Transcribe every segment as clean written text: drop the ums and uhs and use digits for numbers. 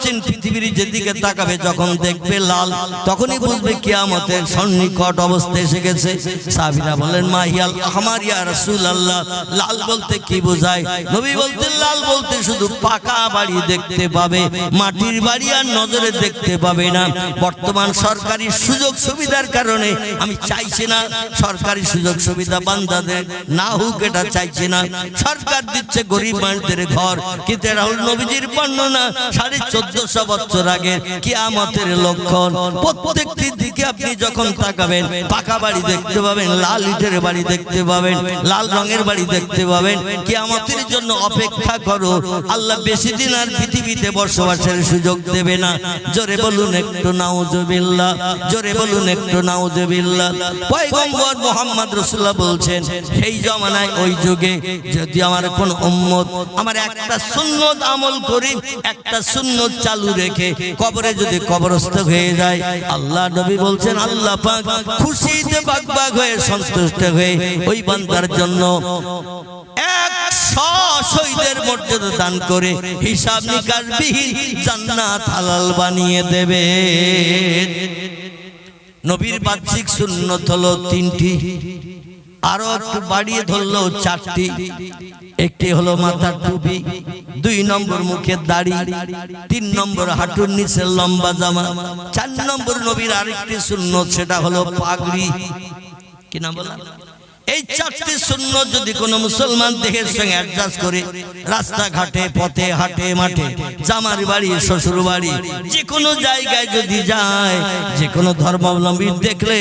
বলছেন পৃথিবীর যেদিকে তাকাবে যখন দেখবে লাল, তখনই বুঝবে কিয়ামতের সন্নিকট অবস্থা এসে গেছে। সাহাবীরা বলেন মাহিয়াল আহমার ইয়া রাসূলুল্লাহ, লাল বলতে কি বোঝায়? নবী বলতেন লাল বলতে শুধু পাকা বাড়ি দেখতে পাবে, মাটির বাড়ি আর নজরে দেখতে পাবে না। বর্তমান সরকারি সুযোগ সুবিধার কারণে আমি চাইছি না সরকারি সুযোগ সুবিধা বান্দাদের না হোক, এটা চাইছি না। সরকার দিচ্ছে গরিব মানুষদের ঘর, কিন্তু এটা হল নবীজির বর্ণনা 1450 বছর আগে কিয়ামতের লক্ষণ। প্রত্যেকটি দিকে আপনি যখন তাকাবেন পাকা বাড়ি দেখতে পাবেন, লাল ইটের বাড়ি দেখতে পাবেন, লাল রঙের বাড়ি দেখতে পাবেন। কিয়ামতের জন্য অপেক্ষা করো, আল্লাহ বেশি দিন আর পৃথিবীতে বসবাসের সুযোগ দেবে না। জোরে বলুন একটু নাউজুবিল্লাহ, জোরে বলুন একটু নাউজুবিল্লাহ। পয়গম্বর মুহাম্মদ রাসূলুল্লাহ বলছেন সেই জামানায় ওই যুগে যদি আমার কোন উম্মত আমার একটা সুন্নত আমল করি, একটা সুন্নত চালু রেখে কবরে যদি কবরস্থ হয়ে যায়, আল্লাহ নবী বলছেন আল্লাহ পাক খুশিতে বাগবাগ হয়ে সন্তুষ্ট হয়ে ওই বান্দার জন্য 100 শহীদের মর্যাদা দান করে হিসাব নিকাশ বিহীন জান্নাত হালাল বানিয়ে দেবে। নবীর বাহ্যিক সুন্নত হলো 3টি, আরো একটু বাড়িয়ে ধরলো 4টি। একটি হলো মাথার টুপি, 2 নম্বর মুখের দাড়ি, 3 নম্বর হাঁটুর নিচে লম্বা জামা, 4 নম্বর নবীর আরেকটি সুন্নত সেটা হলো পাগড়ি। কি নাম বললাম? এই 4টি সুন্নত যদি কোন মুসলমান দেহের সঙ্গে অ্যাডজাস্ট করে রাস্তাঘাটে পথে হাটে মাঠে জামার বাড়ি শ্বশুর বাড়ি যে কোনো জায়গায় যদি যায়, যে কোনো ধর্মাবলম্বী দেখলে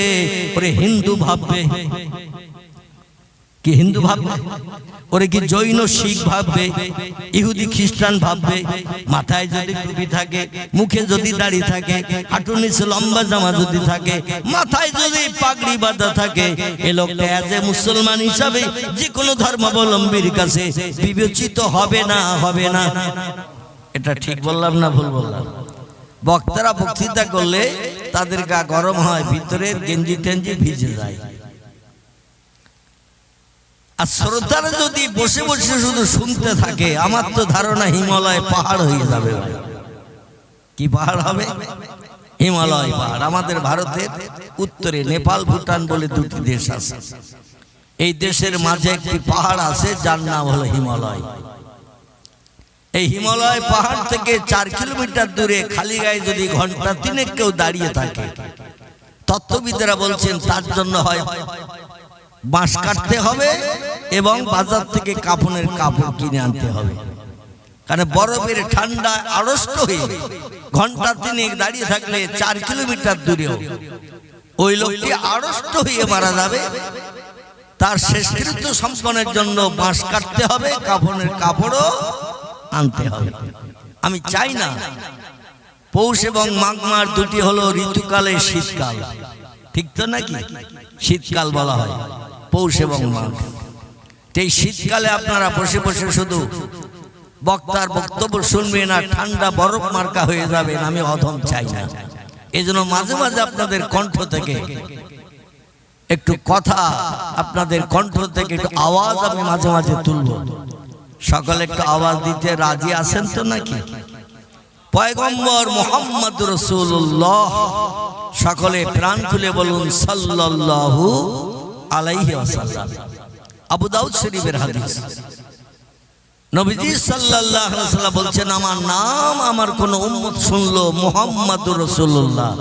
ওরে হিন্দু ভাববে। কি হিন্দু ভাববে? ওরে কি জৈন শিখ ভাববে, ইহুদি খ্রিস্টান ভাববে। মাথায় যদি টুপি থাকে, মুখে যদি দাড়ি থাকে, হাঁটুর নিচে লম্বা জামা যদি থাকে, মাথায় যদি পাগড়ি বাঁধা থাকে, এ লোকটা এজ এ মুসলমান হিসাবে যে কোনো ধর্মাবলম্বীর কাছে বিবেচিত হবে না, হবে না। এটা ঠিক বললাম না ভুল বললাম? বক্তারা বক্তৃতা করলে তাদের গা গরম হয়, ভিতরের গেঞ্জি টেঞ্জি ভিজে যায়। আর শ্রোতারা যদি বসে বসে শুধু শুনতে থাকে, আমার তো ধারণা হিমালয় পাহাড় হয়ে যাবে। কি পাহাড় হবে? হিমালয় পাহাড়। আমাদের ভারতের উত্তরে নেপাল ভুটান বলে 2টি দেশ আছে। এই দেশের মাঝে একটি পাহাড় আছে যার নাম হলো হিমালয়। এই হিমালয় পাহাড় থেকে 4 কিলোমিটার দূরে খালি গায়ে যদি ঘন্টা 3 কেউ দাঁড়িয়ে থাকে, তত্ত্ববিদেরা বলছেন তার জন্য হয় বাঁশ কাটতে হবে এবং বাজার থেকে কাফনের কাপড় কিনে আনতে হবে। কারণ বরফের ঠান্ডা আড়ষ্ট হয়ে ঘন্টা 3 দাঁড়িয়ে থাকলে 4 কিলোমিটার দূরেও ওই লোকটি আড়ষ্ট হয়ে মারা যাবে। তার শেষকৃত্য সম্পন্নের জন্য বাঁশ কাটতে হবে, কাফনের কাপড়ও আনতে হবে। আমি চাই না পৌষ এবং মাঘ মাস 2টি হলো ঋতুকালে শীতকাল, ঠিক তো নাকি? শীতকাল বলা হয় পৌষ এবং মাঘ। এই শীতকালে আপনারা বসে বসে শুধু বক্তার বক্তব্য শুনবেন আর ঠান্ডা বরফ মার্কা হয়ে যাবেন, আমি অধম চাই না। এই জন্য মাঝে মাঝে আপনাদের কণ্ঠ থেকে একটু কথা, আপনাদের কণ্ঠ থেকে একটু আওয়াজ আমি মাঝে মাঝে তুলব। সকলে একটু আওয়াজ দিতে রাজি আছেন তো নাকি? পয়গম্বর মুহাম্মদ রাসূলুল্লাহ, সকলে প্রাণ খুলে বলুন সাল্লাল্লাহু আলাইহি ওয়াসাল্লাম। আবু দাউদ শরীফের হাদিস। নবীজি সাল্লাল্লাহু আলাইহি ওয়াসাল্লাম বলছেন আমার নাম আমার কোন উম্মত শুনলো মুহাম্মদুর রাসূলুল্লাহ,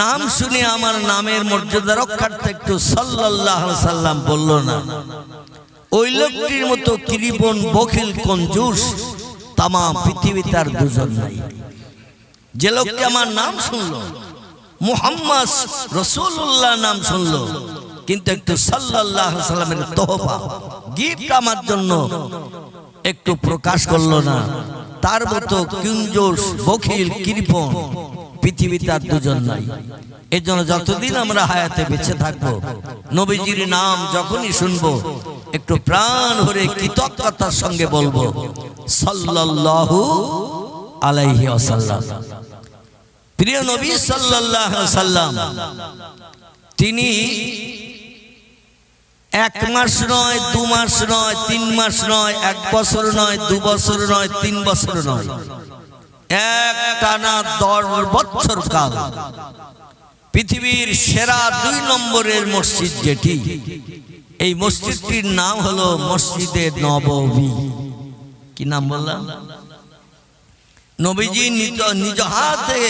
নাম শুনে আমার নামের মর্যাদা রক্ষার্থে একটু সাল্লাল্লাহু আলাইহি ওয়াসাল্লাম বলল না, ওই লোকটির মতো কৃপণ বখিল কঞ্জুস তাম পৃথিবীতে আর দুজন নাই। যে লোকটি আমার নাম শুনলো, মুহাম্মদ রাসূলুল্লাহ নাম শুনলো, কিন্তু একটু সাল্লাল্লাহু আলাইহি ওয়াসাল্লামের তোহফা গিফট আমার জন্য একটু প্রকাশ করলো না, তার মতো কঞ্জুস বখিল কৃপণ পৃথিবীতে আর দুজন নাই। এজন্য যতদিন আমরা হায়াতে বেঁচে থাকবো, নবীজির নাম যখনই শুনবো একটু প্রাণ ভরে কৃতজ্ঞতার সঙ্গে বলবো সাল্লাল্লাহু আলাইহি ওয়াসাল্লাম। প্রিয় নবী সাল্লাল্লাহু আলাইহি ওয়াসাল্লাম তিনি 1 মাস নয়, 2 মাস নয়, 3 মাস নয়, 1 বছর নয়, 2 বছর নয়, 3 বছর নয়, এক টানা 10 বছর কাল পৃথিবীর সেরা 2 নম্বরের মসজিদ যেটি, এই মসজিদটির নাম হলো মসজিদে নববী। কি নাম বললাম? নবীজি নিজ হাতে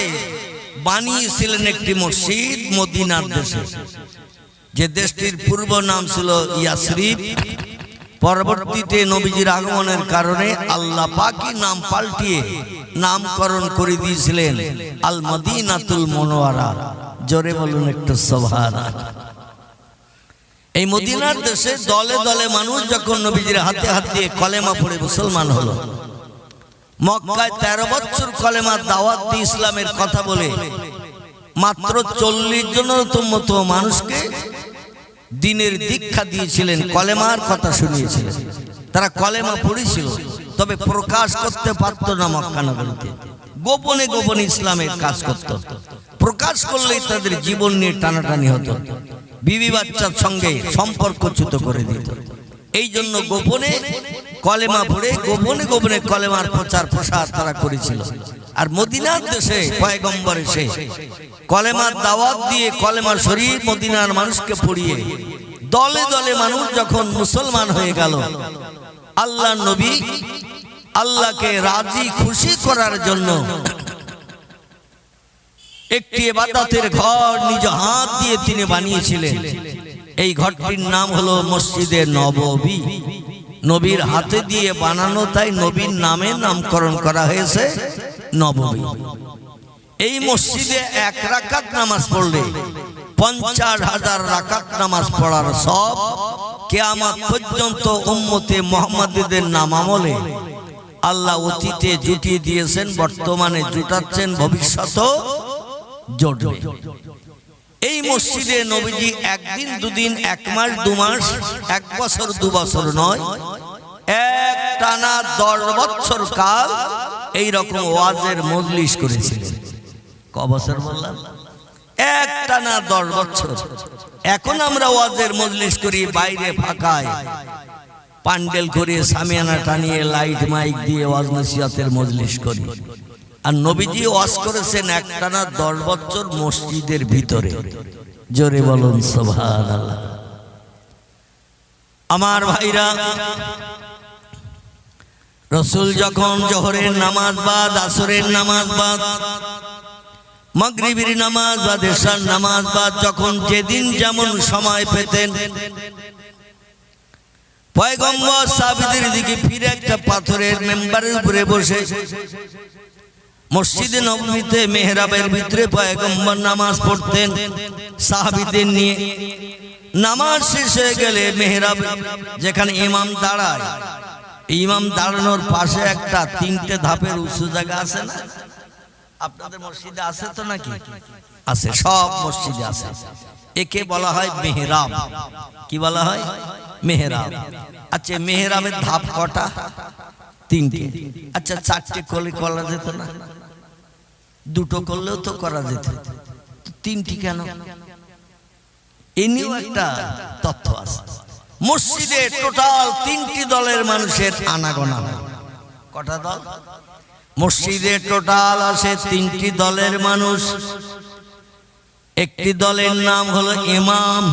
বানিয়েছিলেন একটি মসজিদ মদিনার দেশে, যে দেশটির পূর্ব নাম ছিল ইয়াসরিব। পরবর্তীতে নবীজির আগমনের কারণে আল্লাহ পাকই নাম পাল্টিয়ে নামকরণ করে দিয়েছিলেন আল মদিনাতুল মুনাওয়ারা। জোরে বলুন একটু সুবহানাল্লাহ। এই মদিনার দেশে দলে দলে মানুষ যখন নবীজির হাতে হাত দিয়ে কলেমা পড়ে মুসলমান হলো, মক্কায় 13 বছর কলেমার দাওয়াত দিয়ে ইসলামের কথা বলে মাত্র 40 জনের মতো মানুষকে দিনের দীক্ষা দিয়েছিলেন, কলেমার কথা শুনিয়েছিলেন। তারা কলেমা পড়েছিল, তবে প্রকাশ করতে পারত না। মক্কা নগরীতে গোপনে গোপনে ইসলামের কাজ করত। প্রকাশ করলেই তাদের জীবন নিয়ে টানাটানি হতো, বিবি বাচ্চার সঙ্গে সম্পর্কচ্যুত করে দিত। এই জন্য গোপনে কলেমা পড়ে গোপনে গোপনে কলেমার প্রচার প্রসার তারা করেছিল। আর মদিনার দেশে পয়গম্বর এসে কলেমার দাওয়াত দিয়ে কলেমা শরীফ মদিনার মানুষকে পড়িয়ে দলে দলে মানুষ যখন মুসলমান হয়ে গেল, আল্লাহ নবী আল্লাহকে রাজি খুশি করার জন্য একটি ইবাদতের ঘর নিজ হাত দিয়ে তিনি বানিয়েছিলেন। এই ঘরটির নাম হলো মসজিদে নববী। নবীর হাতে দিয়ে বানানো, তাই নবীর নামে নামকরণ করা হয়েছে নববী। এই মসজিদে 1 রাকাত নামাজ পড়লে 50,000 রাকাত নামাজ পড়ার সব কিয়ামত পর্যন্ত উম্মতে মুহাম্মাদীদের নাম আমলে আল্লাহ অতীতে জুটিয়ে দিয়েছেন, বর্তমানে জুটাচ্ছেন, ভবিষ্যতেও জুটবে। এই মসজিদে নবীজি 1 দিন 2 দিন 1 মাস 2 মাস 1 বছর 2 বছর নয়, এক টানা 10 বছর কাল এই রকম ওয়াজের মজলিস করেছিলেন। ক বছর বললাম? এক টানা 10 বছর। এখন আমরা ওয়াজের মজলিস করি বাইরে ফাঁকায়, প্যান্ডেল করে সামিয়ানা টানিয়ে লাইট মাইক দিয়ে ওয়াজ নসিহতের মজলিস করি। আর নবীজি ওয়াজ করেছেন একটানা 10 বছর মসজিদের ভিতরে। জোরে বলুন সুবহানাল্লাহ। আমার ভাইরা, রাসূল যখন জোহরের নামাজ বাদ, আসরের নামাজ বাদ, মাগরিবের নামাজ বাদ, এশার নামাজ বাদ, যখন যেদিন যেমন সময় পেতেন, পয়গম্বর সাহাবীদের দিকে ফিরে একটা পাথরের মেম্বারের উপরে বসে মসজিদে নববীতে মেহরাবের ভিতরে পয়গম্বর নামাজ পড়তেন সাহাবীদের নিয়ে। নামাজ শেষ হয়ে গেলে মেহরাব যেখানে ইমাম দাঁড়ায়, ইমাম দাঁড়ানোর পাশে একটা 3টে ধাপের উঁচু জায়গা আছে না? আপনাদের মসজিদে আছে তো নাকি? আছে, সব মসজিদে আছে। একে বলা হয় মেহরাব। কি বলা হয়? মেহরাব। আচ্ছা, মেহরাবের ধাপ কটা? 3টে। আচ্ছা, 4টে করলে করা যেত না? 2টো করলেও তো করা যেত, 3টি কেন? এ নিয়েও একটা তথ্য আছে। মসজিদে টোটাল 3টি দলের মানুষের আনাগোনা। কটা দল? মসজিদে টোটাল আছে 3টি দলের মানুষ। একটি দলের নাম হলো ইমাম,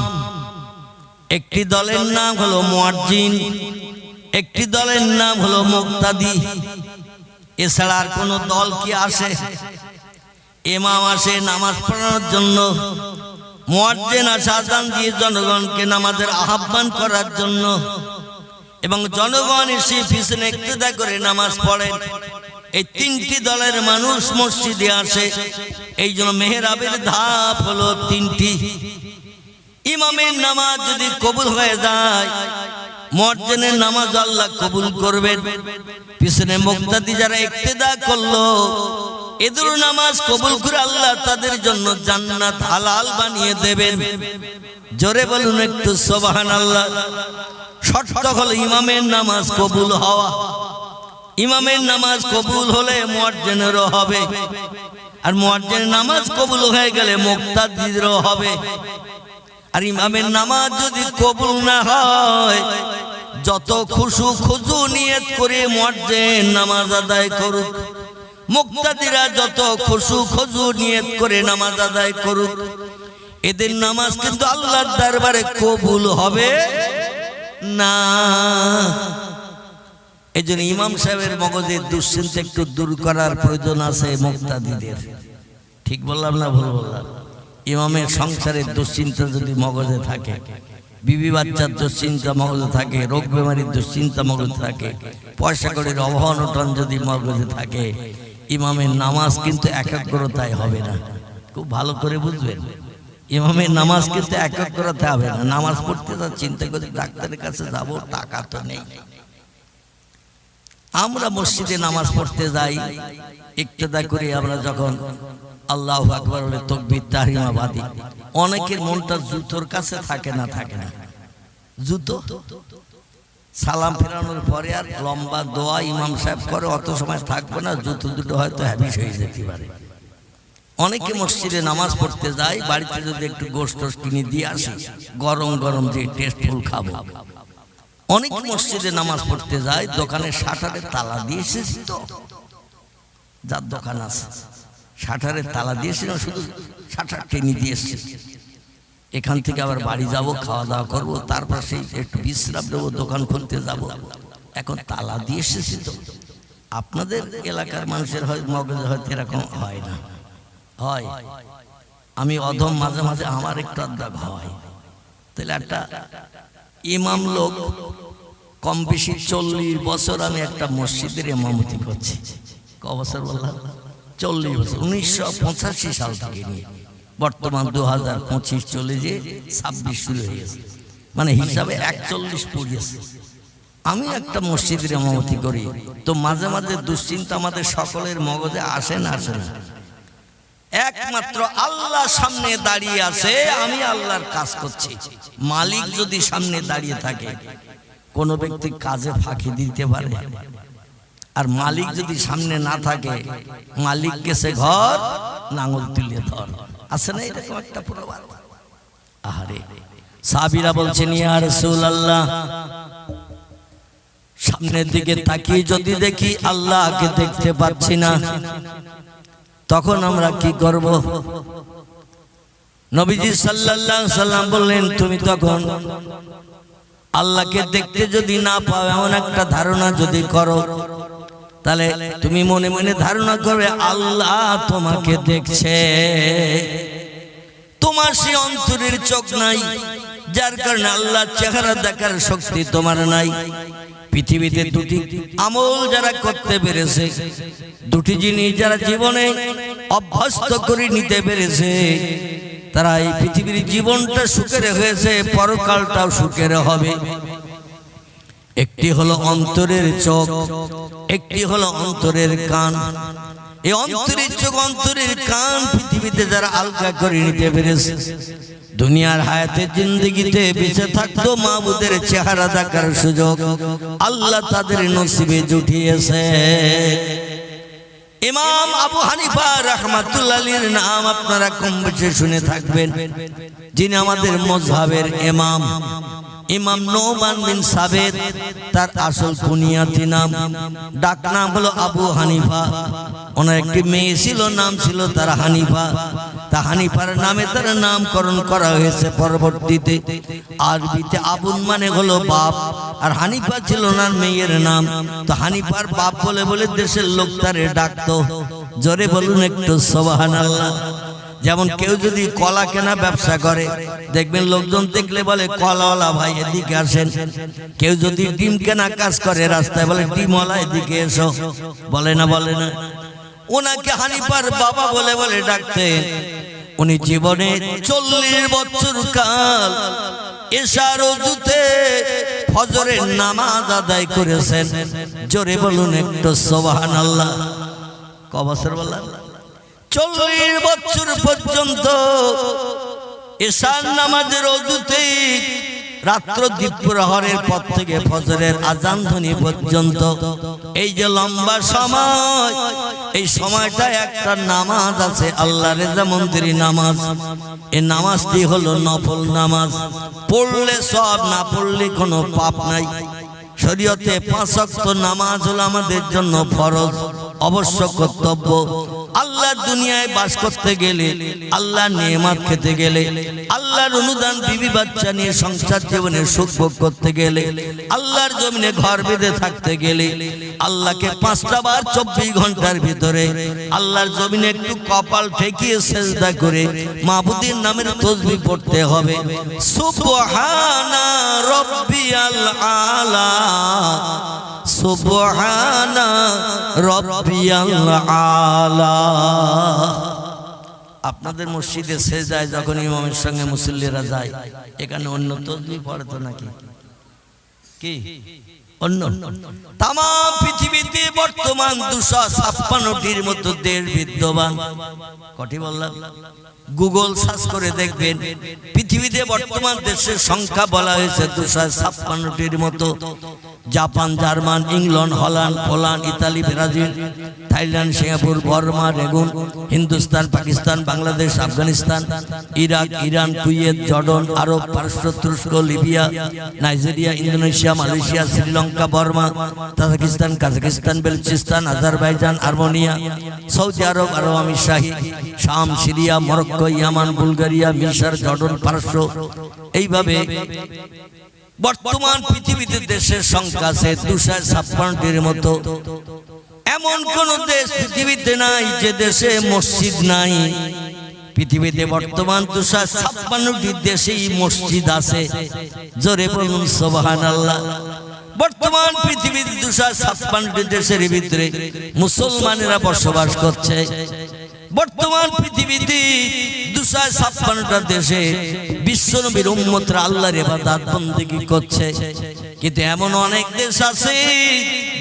একটি দলের নাম হলো মুয়াজ্জিন, একটি দলের নাম হলো মুক্তাদি। এছাড়া আর কোন দল কি আসে? ইমাম আসে নামাজ পড়ানোর জন্য, মুয়াজ্জিন আসে আযান দিয়ে জনগণকে নামাজের আহ্বান করার জন্য, এবং জনগণ এসে পিছনে ইক্তেদা করে নামাজ পড়েন। এই 3টি দলের মানুষ মসজিদে আসে। এই জন্য মেহরাবের ধাপ হলো 3টি। ইমামের নামাজ যদি কবুল হয়ে যায়, মুয়াজ্জিনের নামাজ আল্লাহ কবুল করবেন। পিছনে মুক্তাদি যারা ইক্তেদা করলো, এদের নামাজ কবুল করে আল্লাহ তাদের জন্য জান্নাত হালাল বানিয়ে দেবেন। জোরে বলুন একটু সুবহানাল্লাহ। শর্ত হলো ইমামের নামাজ কবুল হওয়া। ইমামের নামাজ কবুল হলে মুয়াজ্জিনেরও হবে, আর মুয়াজ্জিনের নামাজ কবুল হয়ে গেলে মুক্তাদিরও হবে। আর ইমামের নামাজ যদি কবুল না হয়, যত খুশু খুজু নিয়ত করে মুয়াজ্জিন নামাজ আদায় করুক, মুক্তাদিরা যত খুশু খুজু নিয়ত করে নামাজ আদায় করুক, এদের নামাজ কিন্তু আল্লাহর দরবারে কবুল হবে না। এজন্য ইমাম সাহেবের মগজের দুশ্চিন্তা একটু দূর করার প্রয়োজন আছে মুক্তাদিদের। ঠিক বললাম না ভুল বললাম? ইমামের সংসারের দুশ্চিন্তা যদি মগজে থাকে, বিবি বাচ্চার দুশ্চিন্তা মগজে থাকে, রোগ বেমারির দুশ্চিন্তা মগজে থাকে, পয়সা কড়ির অভাব অনটন যদি মগজে থাকে, ইমামের নামাজ কিন্তু একাগ্রতায় হবে না। খুব ভালো করে বুঝবেন, ইমামের নামাজ কিন্তু একাগ্রতা হবে না। নামাজ পড়তে যা চিন্তা করে ডাক্তারের কাছে যাব, টাকা তো নেই। আমরা মসজিদে নামাজ পড়তে যাই, ইক্তেদা করি আমরা যখন আল্লাহু আকবার বলে তাকবীর তাহরিমা বাদি, অনেকের মনটা জুতোর কাছে থাকে না, থাকে না। জুতো সালাম ফেরানোর পরে আর লম্বা দোয়া ইমাম সাহেব করে, অত সময় থাকবে না, জুতো দুটো হয়তো হ্যাবিস হয়ে যেতে পারে। অনেকে মসজিদে নামাজ পড়তে যায়, বাড়িতে যদি একটু গোশত কিনে দিয়ে আসি, গরম গরম যে টেস্টফুল খাবো। অনেক মসজিদে নামাজ পড়তে যায়, দোকানের শাটারে তালা দিয়ে এসেছি, তো যার দোকান আছে শাটারে তালা দিয়েছিল, শুধু শাটার টেনে দিয়ে এসেছি। এখান থেকে আবার বাড়ি যাব, খাওয়া দাওয়া করবো, তারপর সেই একটু বিশ্রাম দেবো, দোকান খুলতে যাব। এখন তালা দিয়ে এসেছি তো। আপনাদের এলাকার মানুষের হয় মগজে হয়তো এরকম হয় না, হয়। আমি অধম মাঝে মাঝে আমার একটু আড্ডা হয়। তাহলে একটা ইমাম লোক, কম বেশি 40 বছর আমি একটা মসজিদের ইমামতি করছি। ক বছর বললাম? 40 বছর। 1985 সাল থেকে নিয়ে বর্তমান 2025 চলে যে 26 শুরু হয়ে গেছে, মানে হিসাবে 41 পড়িয়েছে। আমি একটা মসজিদের ইমামতি করি, তো মাঝে মাঝে দুশ্চিন্তা আমাদের সকলের মগজে আসে না, আসে না? একমাত্র আল্লাহ সামনে দাঁড়িয়ে আছে, আমি আল্লাহর কাজ করছি। মালিক যদি সামনে দাঁড়িয়ে থাকে, কোন ব্যক্তি কাজে ফাঁকি দিতে পারে? আর মালিক যদি সামনে না থাকে, মালিক গেছে ঘর, নাঙল তুলে ধর, আছে না এরকম একটা প্রবাদ? আহারে, সাহাবীরা বলছেন, ইয়া রাসূলুল্লাহ, সামনের দিকে তাকিয়ে যদি দেখি আল্লাহকে দেখতে পাচ্ছি না, তখন আমরা কি করব? নবীজি সাল্লাল্লাহু আলাইহি সাল্লাম বললেন, তুমি তখন আল্লাহকে দেখতে যদি না পাও, এমন একটা ধারণা যদি করো, তাহলে তুমি মনে মনে ধারণা করবে আল্লাহ তোমাকে দেখছে। তোমার সেই অন্তরের চোখ নাই, যার কারণে আল্লাহর চেহারা দেখার শক্তি তোমার নাই। পৃথিবীতে দুটি আমল যারা করতে পেরেছে, দুটি জিনিস যারা জীবনে অভ্যস্ত করে নিতে পেরেছে, তারা এই পৃথিবীর জীবনটা সুখের হয়েছে, পরকালটাও সুখের হবে। একটি হলো অন্তরের চোখ, একটি হলো অন্তরের কান। এই অন্তরের চোখ, অন্তরের কান পৃথিবীতে যারা আলগা করে নিতে পেরেছে, দুনিয়ার হায়াতের জিন্দেগিতে বেঁচে থাকতো মাবুদের চেহারা দেখার সুযোগ আল্লাহ তাদের নসিবে জুটিয়েছে। ইমাম আবু হানিফা রাহমাতুল্লাহ আলাইহির নাম আপনারা কম বেশি শুনে থাকবেন, যিনি আমাদের মাযহাবের ইমাম। ইমাম নোমান বিন সাবেত তার আসল কুনিয়াতি নাম, ডাক নাম হলো আবু হানিফা। ওনার একটি মেয়ে ছিল, নাম ছিল তার হানিফা। তা হানিফার নামে তার নামকরণ করা হয়েছে পরবর্তীতে। আরবিতে আবুন মানে হলো বাপ, আর হানিফা ছিল ওনার মেয়ের নাম। তো হানিফার বাপ বলে বলে দেশের লোক তারে ডাকতো। জোরে বলুন একটু সুবহানাল্লাহ। যেমন কেউ যদি কলা কেনা ব্যবসা করে, দেখবেন লোকজন দেখলে বলে কলাওয়ালা ভাই এদিকে আসেন। কেউ যদি ডিম কেনা কাজ করে, রাস্তায় বলে ডিমওয়ালা এদিকে এসো, বলে না? বলে না? ওনাকে হানিফার বাবা বলে বলে ডাকতেন। উনি জীবনে 40 বছর কাল এশার ওযুতে ফজরের নামাজ আদায় করেছেন। জোরে বলুন একটু সুবহানাল্লাহ। ক বছর বললাম? 40 বছর পর্যন্ত এশার নামাজের ওযুতে, রাত্র দ্বীপ প্রহরের পর থেকে ফজরের আজান ধ্বনি পর্যন্ত, এই যে লম্বা সময়, এই সময়টা একটা নামাজ আছে, আল্লাহর রেজা মন্দির নামাজ। এই নামাজটি হলো নফল নামাজ, পড়লে সব, না পড়লে কোনো পাপ নাই। শরীয়তে 5 ওয়াক্ত নামাজ হলো আমাদের জন্য ফরজ, অবশ্য কর্তব্য। আল্লাহর দুনিয়ায় বাস করতে গেলে, আল্লাহর নেয়ামত খেতে গেলে, আল্লাহর অনুদান বিবি বাচ্চা নিয়ে সংসার জীবনে সুখ ভোগ করতে গেলে, আল্লাহর জমিনে ঘর বেঁধে থাকতে গেলে, আল্লাহকে 5টা বার 24 ঘন্টার ভিতরে আল্লাহর জমিনে একটু কপাল ঠেকিয়ে সেজদা করে মাবুদের নামের তাসবিহ পড়তে হবে। সুবহানা রাব্বিয়াল আলা, সুবহানা রাব্বিয়াল আলা। আপনাদের মসজিদে সেজদায় যখন ইমামের সঙ্গে মুসল্লিরা যায়, এখানে অন্য তাসবিহ পড়ে তো নাকি? কি অন্য? তাম পৃথিবীতে বর্তমান 256টির মতো দেশ বিদ্যমান। কটি বললাম? গুগল সার্চ করে দেখবেন, পৃথিবীতে বর্তমান দেশের সংখ্যা বলা হয়েছে 256টির মতো। Japan, German, England, Holland, Poland, Italy, Brazil, Thailand, Singapore, Burma, Rangoon, Hindustan, Pakistan, Bangladesh, Afghanistan, Iraq, Iran, Kuwait, Jordan, Arab, পারস্য, তুরস্ক, Libya, Nigeria, Indonesia, Malaysia, Sri Lanka, Burma, Tajikistan, Kazakhstan, Balochistan, Azerbaijan, Armenia, Saudi Arab, Arab আমির শাহী, শাম, সিরিয়া, মরক্কো, ইয়ামান, বুলগেরিয়া, মিশর, Jordan, পারস্য। এইভাবে বর্তমান পৃথিবীতে দেশের সংখ্যা আছে 256টির মতো। এমন কোন দেশ পৃথিবীতে নাই যে দেশে মসজিদ নাই। পৃথিবীতে বর্তমান 256টি দেশেই মসজিদ আছে। জোরে বলুন সুবহানাল্লাহ। বর্তমান পৃথিবীর 256টি দেশের ভিতরে মুসলমানেরা বসবাস করছে। বর্তমান পৃথিবীতে 256টা দেশে বিশ্বনবীর উম্মতরা আল্লাহর ইবাদত বন্দেগী করছে। কিন্তু এমন অনেক দেশ আছে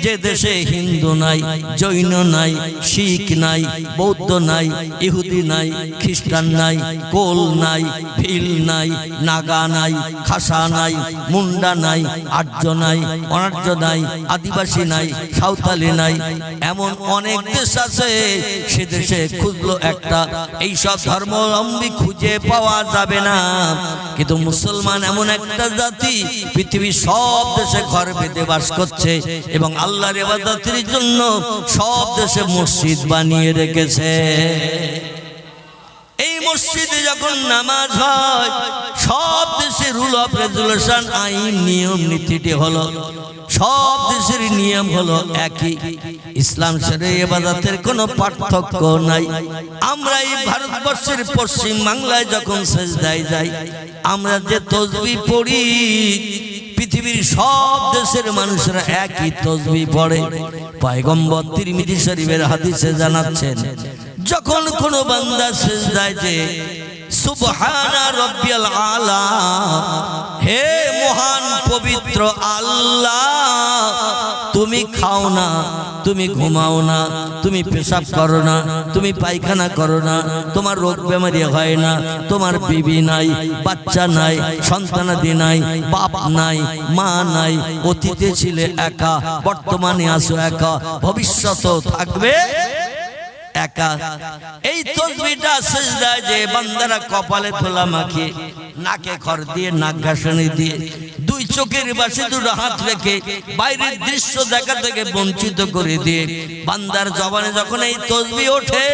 যে দেশে হিন্দু নাই, জৈন নাই, শিখ নাই, বৌদ্ধ নাই, ইহুদি নাই, খ্রিস্টান নাই, কোল নাই, ভিল নাই, নাগা নাই, খাসা নাই, মুন্ডা নাই, আর্য নাই, অনার্য নাই, আদিবাসী নাই, সাঁওতালি নাই। এমন অনেক দেশ আছে, সে দেশে খুঁজলো একটা এইসব ধর্মাবলম্বী খুঁজে পাওয়া যাবে না। কিন্তু মুসলমান এমন একটা জাতি পৃথিবীর সব দেশে ঘর বেঁধে বাস করছে এবং আল্লাহর ইবাদতের জন্য সব দেশে মসজিদ বানিয়ে রেখেছে। এই মসজিদে যখন নামাজ হয়, সব দেশের রুল অফ রেগুলেশন, আইন, নিয়ম নীতিটি হলো সব দেশের নিয়ম হলো একই। ইসলাম শরীয়তের ইবাদতের কোনো পার্থক্য নাই। আমরা এই ভারতবর্ষের পশ্চিম বাংলায় যখন সেজদায় যাই, আমরা যে তাসবিহ পড়ি, পৃথিবীর সব দেশের মানুষরা একই তাসবিহ পড়ে। পয়গম্বর তিরমিজি শরীফের হাদিসে জানাচ্ছেন, যখন কোনো বান্দা সেজদায় যে সুবহানা রাব্বিয়াল আলা, হে মহান পবিত্র আল্লাহ, তুমি খাও না, তুমি ঘুমাও না, তুমি পেশাব করো না, তুমি পায়খানা করো না, তোমার রোগ বেমারি হয় না, তোমার বিবি নাই, বাচ্চা নাই, সন্তানাদি নাই, বাপ নাই, মা নাই, অতীতে ছিলে একা, বর্তমানে আছো একা, ভবিষ্যতেও থাকবে একা। এই তাসবিহটা সেজদায় যে বান্দারা কপালে তোলা মাখিয়ে, নাকে খড় দিয়ে, নাক ঘাসনি দিয়ে, দুই চোখের পাশে দুটো হাত রেখে বাইরের দৃশ্য দেখা থেকে বঞ্চিত করে দিয়ে বান্দার জবানে যখন এই তাসবিহ ওঠে,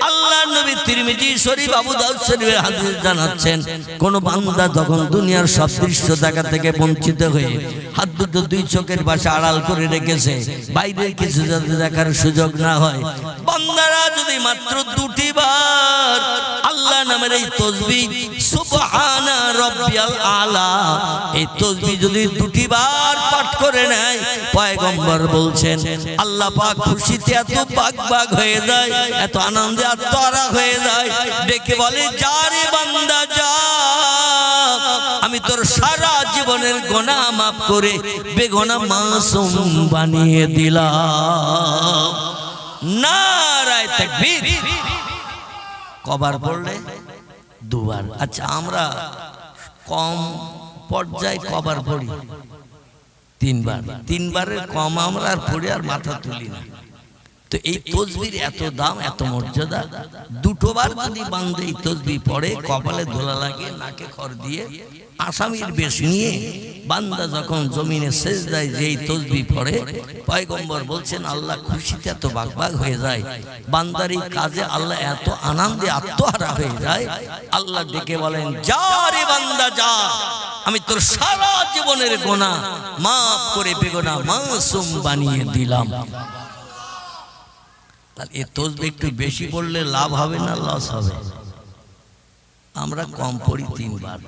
আল্লাহর নবী তিরমিজি শরীফ, আবু দাউদ শরীফের হাদিস জানাচ্ছেন, কোন বান্দা যখন দুনিয়ার সব দৃশ্য দেখা থেকে বঞ্চিত হয়ে হাত দুটো দুই চোখের পাশে আড়াল করে রেখেছে, বাইরের কিছু যাতে দেখার সুযোগ না হয়, বান্দারা যদি মাত্র 2টি বার আল্লাহ নামের এই তাসবিহ সুবহানা রাব্বিয়াল আলা, এই তাসবিহ যদি 2টি বার পাঠ করে নেয়, পয়গম্বর বলছেন আল্লাহ পাক খুশিতে এত বাগ হয়ে যায়, এত আনন্দে আত্মহারা হয়ে যায়, ডেকে বলে, যা রে বান্দা যা, আমি তোর সারা জীবনের গুনাহ মাফ করে বেগুনাহ মাসুম বানিয়ে দিলাম। নারায়ে তাকবীর। কবার পড়লে? 2 বার। আচ্ছা, আমরা কম পর্যায়ে কবার পড়ি? 3 বার। 3 বারের কম আমরা আর পড়ে আর মাথা তুলি না। তো এই তসবির এত দাম, এত মর্যাদা। দুটোবার যদি বান্দা এই তসবি পড়ে, কপালে ধুলা লাগে, নাকে খড় দিয়ে আসামির বেশ নিয়ে বান্দা যখন জমিনে সেজদায় যেই তসবি পড়ে, পয়গম্বর বলছেন আল্লাহ খুশিতে এত বাগবাগ হয়ে যায়, বান্দার এই কাজে আল্লাহ এত আনন্দে আত্মহারা হয়ে যায়, আল্লাহ ডেকে বলেন, যা রে বান্দা যা, আমি তোর সারা জীবনের গুনাহ মাফ করে বেগুনাহ মাসুম বানিয়ে দিলাম। তাহলে এই তসবিহ একটু বেশি পড়লে লাভ হবে না লস হবে? আমরা কম পড়ি 3 বার।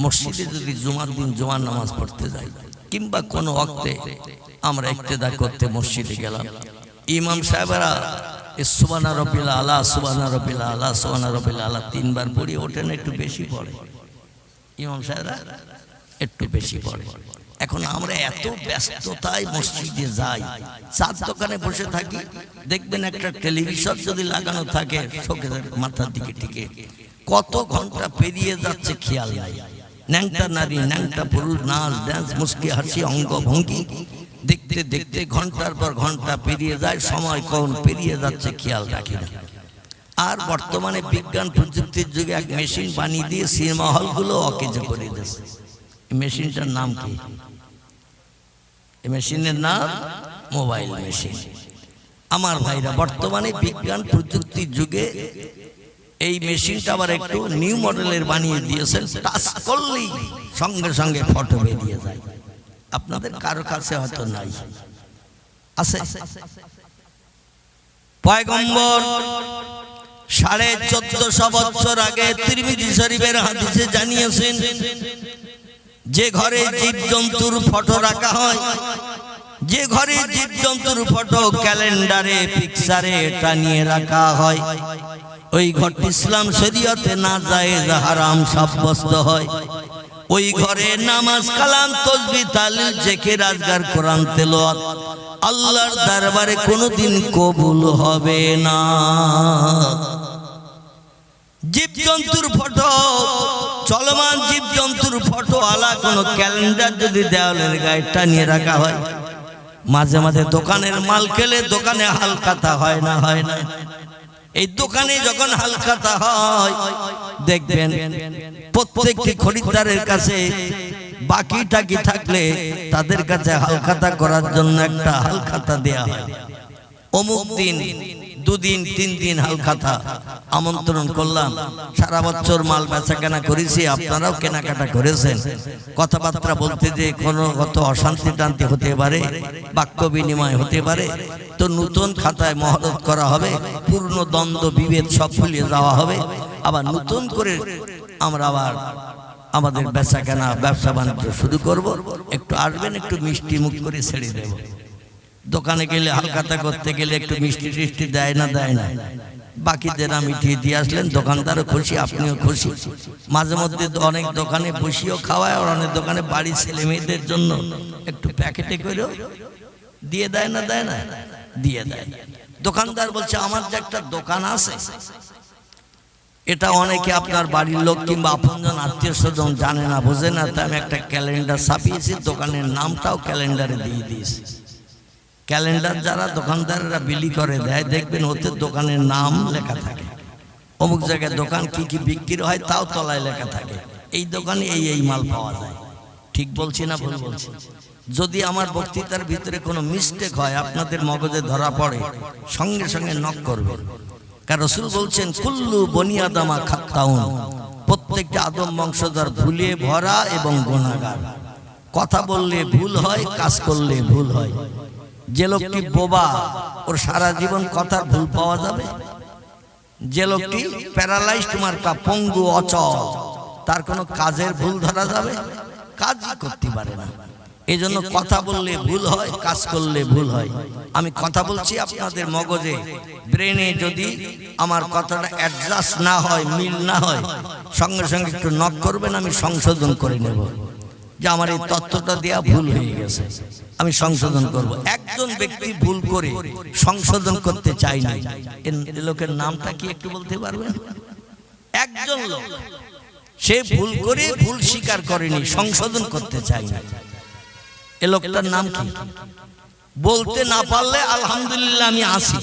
মসজিদে যদি জুমার দিন জুমার নামাজ পড়তে যাই, কিংবা কোনো ওয়াক্তে আমরা ইক্তেদা করতে মসজিদে গেলাম, ইমাম সাহেবেরা সুবহানা রাব্বিল আলা, সুবহানা রাব্বিল আলা, সুবহানা রাব্বিল আলা 3 বার পড়ি, ওঠেন একটু বেশি পড়ে, ইমাম সাহেবরা একটু বেশি পড়ে। এখন আমরা এত ব্যস্ততায় মসজিদে যাই, চার দোকানে বসে থাকি, দেখবেন একটা টেলিভিশন যদি লাগানো থাকে শোকেসের মাথার দিকে টিকে, কত ঘন্টা পেরিয়ে যাচ্ছে খেয়াল নাই। ন্যাংটা নারী, ন্যাংটা পুরুষ, নাচ, ড্যান্স, মুস্কি হাসি, অঙ্গভঙ্গি দেখতে দেখতে ঘন্টার পর ঘন্টা পেরিয়ে যায়, সময় কখন পেরিয়ে যাচ্ছে খেয়াল রাখি না। আর বর্তমানে বিজ্ঞান প্রযুক্তির যুগে এক মেশিন বানিয়ে দিয়ে সিনেমা হলগুলো অকেজ করে দিয়েছে। মেশিনটার নাম কি? মেশিনের নাম মোবাইল মেশিন। আমার ভাইরা, বর্তমানে বিজ্ঞান প্রযুক্তির যুগে এই মেশিনটা আবার একটু নিউ মডেলের বানিয়ে দিয়েছেন, টাচ করলেই সঙ্গে সঙ্গে ফটো বেরিয়ে যায়। আপনাদের কারো কাছে হয়তো নাই, আছে? পয়গম্বর 1450 বছর আগে তিরমিজি শরীফের হাদিসে জানিয়েছেন, যে ঘরে জীবজন্তুর ফটো রাখা হয়, যে ঘরে জীবজন্তুর ফটো ক্যালেন্ডারে পিকচারে টানিয়ে রাখা হয়, ওই ঘরটি ইসলাম শরীয়তে নাজায়েজ হারাম সাব্যস্ত হয়। ওই ঘরে নামাজ, কালাম, তাসবিহ, তাহলিল, জিকির, আজকার, কোরআন তেলাওয়াত আল্লাহর দরবারে কোনোদিন কবুল হবে না। জীবজন্তুর ফটো, চলমান জীবজন্তুর ফটো আলা কোনো ক্যালেন্ডার যদি দেওয়ালের গায়ে টানিয়ে রাখা হয়, মাঝে মাঝে দোকানের মাল খেলে দোকানে হালখাতা হয় না? হয় না? এই দোকানে যখন হালখাতা হয়, দেখবেন প্রত্যেকটি খরিদ্দারের কাছে বাকি টাকি থাকলে তাদের কাছে হালখাতা করার জন্য একটা হালখাতা দেয়া হয়। অমুক দিন, 2 দিন, 3 দিন হালখাতা আমন্ত্রণ করলাম, সারা বছর মাল বেচা কেনা করেছি, আপনারাও কেনাকাটা করেছেন, কথাবার্তা বলতে যে কোনো কত অশান্তি টান্তি হতে পারে, বাক্য বিনিময় হতে পারে, তো নতুন খাতায় মহরত করা হবে, পূর্ণ দ্বন্দ্ব বিভেদ সব ভুলিয়ে যাওয়া হবে, আবার নতুন করে আমরা আবার আমাদের বেচা কেনা ব্যবসা বাণিজ্য শুরু করব। একটু আসবেন, একটু মিষ্টি মুখ করে ছেড়ে দেব। দোকানে গেলে হালখাতা করতে গেলে একটু মিষ্টি টিষ্টি দেয় না? দেয় না? বাকিদের মিঠিয়ে দিয়ে আসলেন, দোকানদারও খুশি, আপনিও খুশি। মাঝে মধ্যে অনেক দোকানে বসিও খাওয়ায়, আর অনেক দোকানে বাড়ির ছেলে মেয়েদের জন্য একটু প্যাকেটে করেও দিয়ে দেয় না? দেয় না? দিয়ে দেয়। দোকানদার বলছে, আমার যে একটা দোকান আছে, এটা অনেকে আপনার বাড়ির লোক কিংবা আপনজন আত্মীয় স্বজন জানে না, বোঝে না, তাই আমি একটা ক্যালেন্ডার ছাপিয়েছি, দোকানের নামটাও ক্যালেন্ডারে দিয়ে দিয়েছি। ক্যালেন্ডার যারা দোকানদাররা বিলি করে দেয়, দেখবেন ওতে দোকানের নাম লেখা থাকে, অমুক জায়গায় দোকান কি কি বিক্রি হয় তাও তলায় লেখা থাকে, এই দোকানে এই মাল পাওয়া যায়। ঠিক বলছি না ভুল বলছি? যদি আমার বক্তৃতার ভিতরে কোনো মিস্টেক হয়, আপনাদের মগজে ধরা পড়ে, সঙ্গে সঙ্গে নক করবেন। কারণ রাসূল বলছেন, কুল্লু বনি আদমা খাত্তাউন, প্রত্যেকটা আদম বংশধর ভুলে ভরা এবং গুনাহগার। কথা বললে ভুল হয়, কাজ করলে ভুল হয়। যে লোকটি বোবা, ওর সারা জীবন কথার ভুল পাওয়া যাবে? যে লোকটি প্যারালাইজড মার্কা, পঙ্গু, অচল, তার কোনো কাজের ভুল ধরা যাবে? কাজই করতে পারে না। এই জন্য কথা বললে ভুল হয়, কাজ করলে ভুল হয়। আমি কথা বলছি, আপনাদের মগজে, ব্রেনে যদি আমার কথাটা অ্যাডজাস্ট না হয়, মিল না হয়, সঙ্গে সঙ্গে একটু নক করবেন, আমি সংশোধন করে নেব যে আমার এই তথ্যটা দেয়া ভুল হয়ে গেছে, আমি সংশোধন করব। একজন ব্যক্তি ভুল করে সংশোধন করতে চাই না, এই লোকের নামটা কি একটু বলতে পারবেন? একজন লোক, সে ভুল করে ভুল স্বীকার করেনি, সংশোধন করতে চাই না, এ লোকটার নাম কি? বলতে না পারলে আলহামদুলিল্লাহ আমি আসি,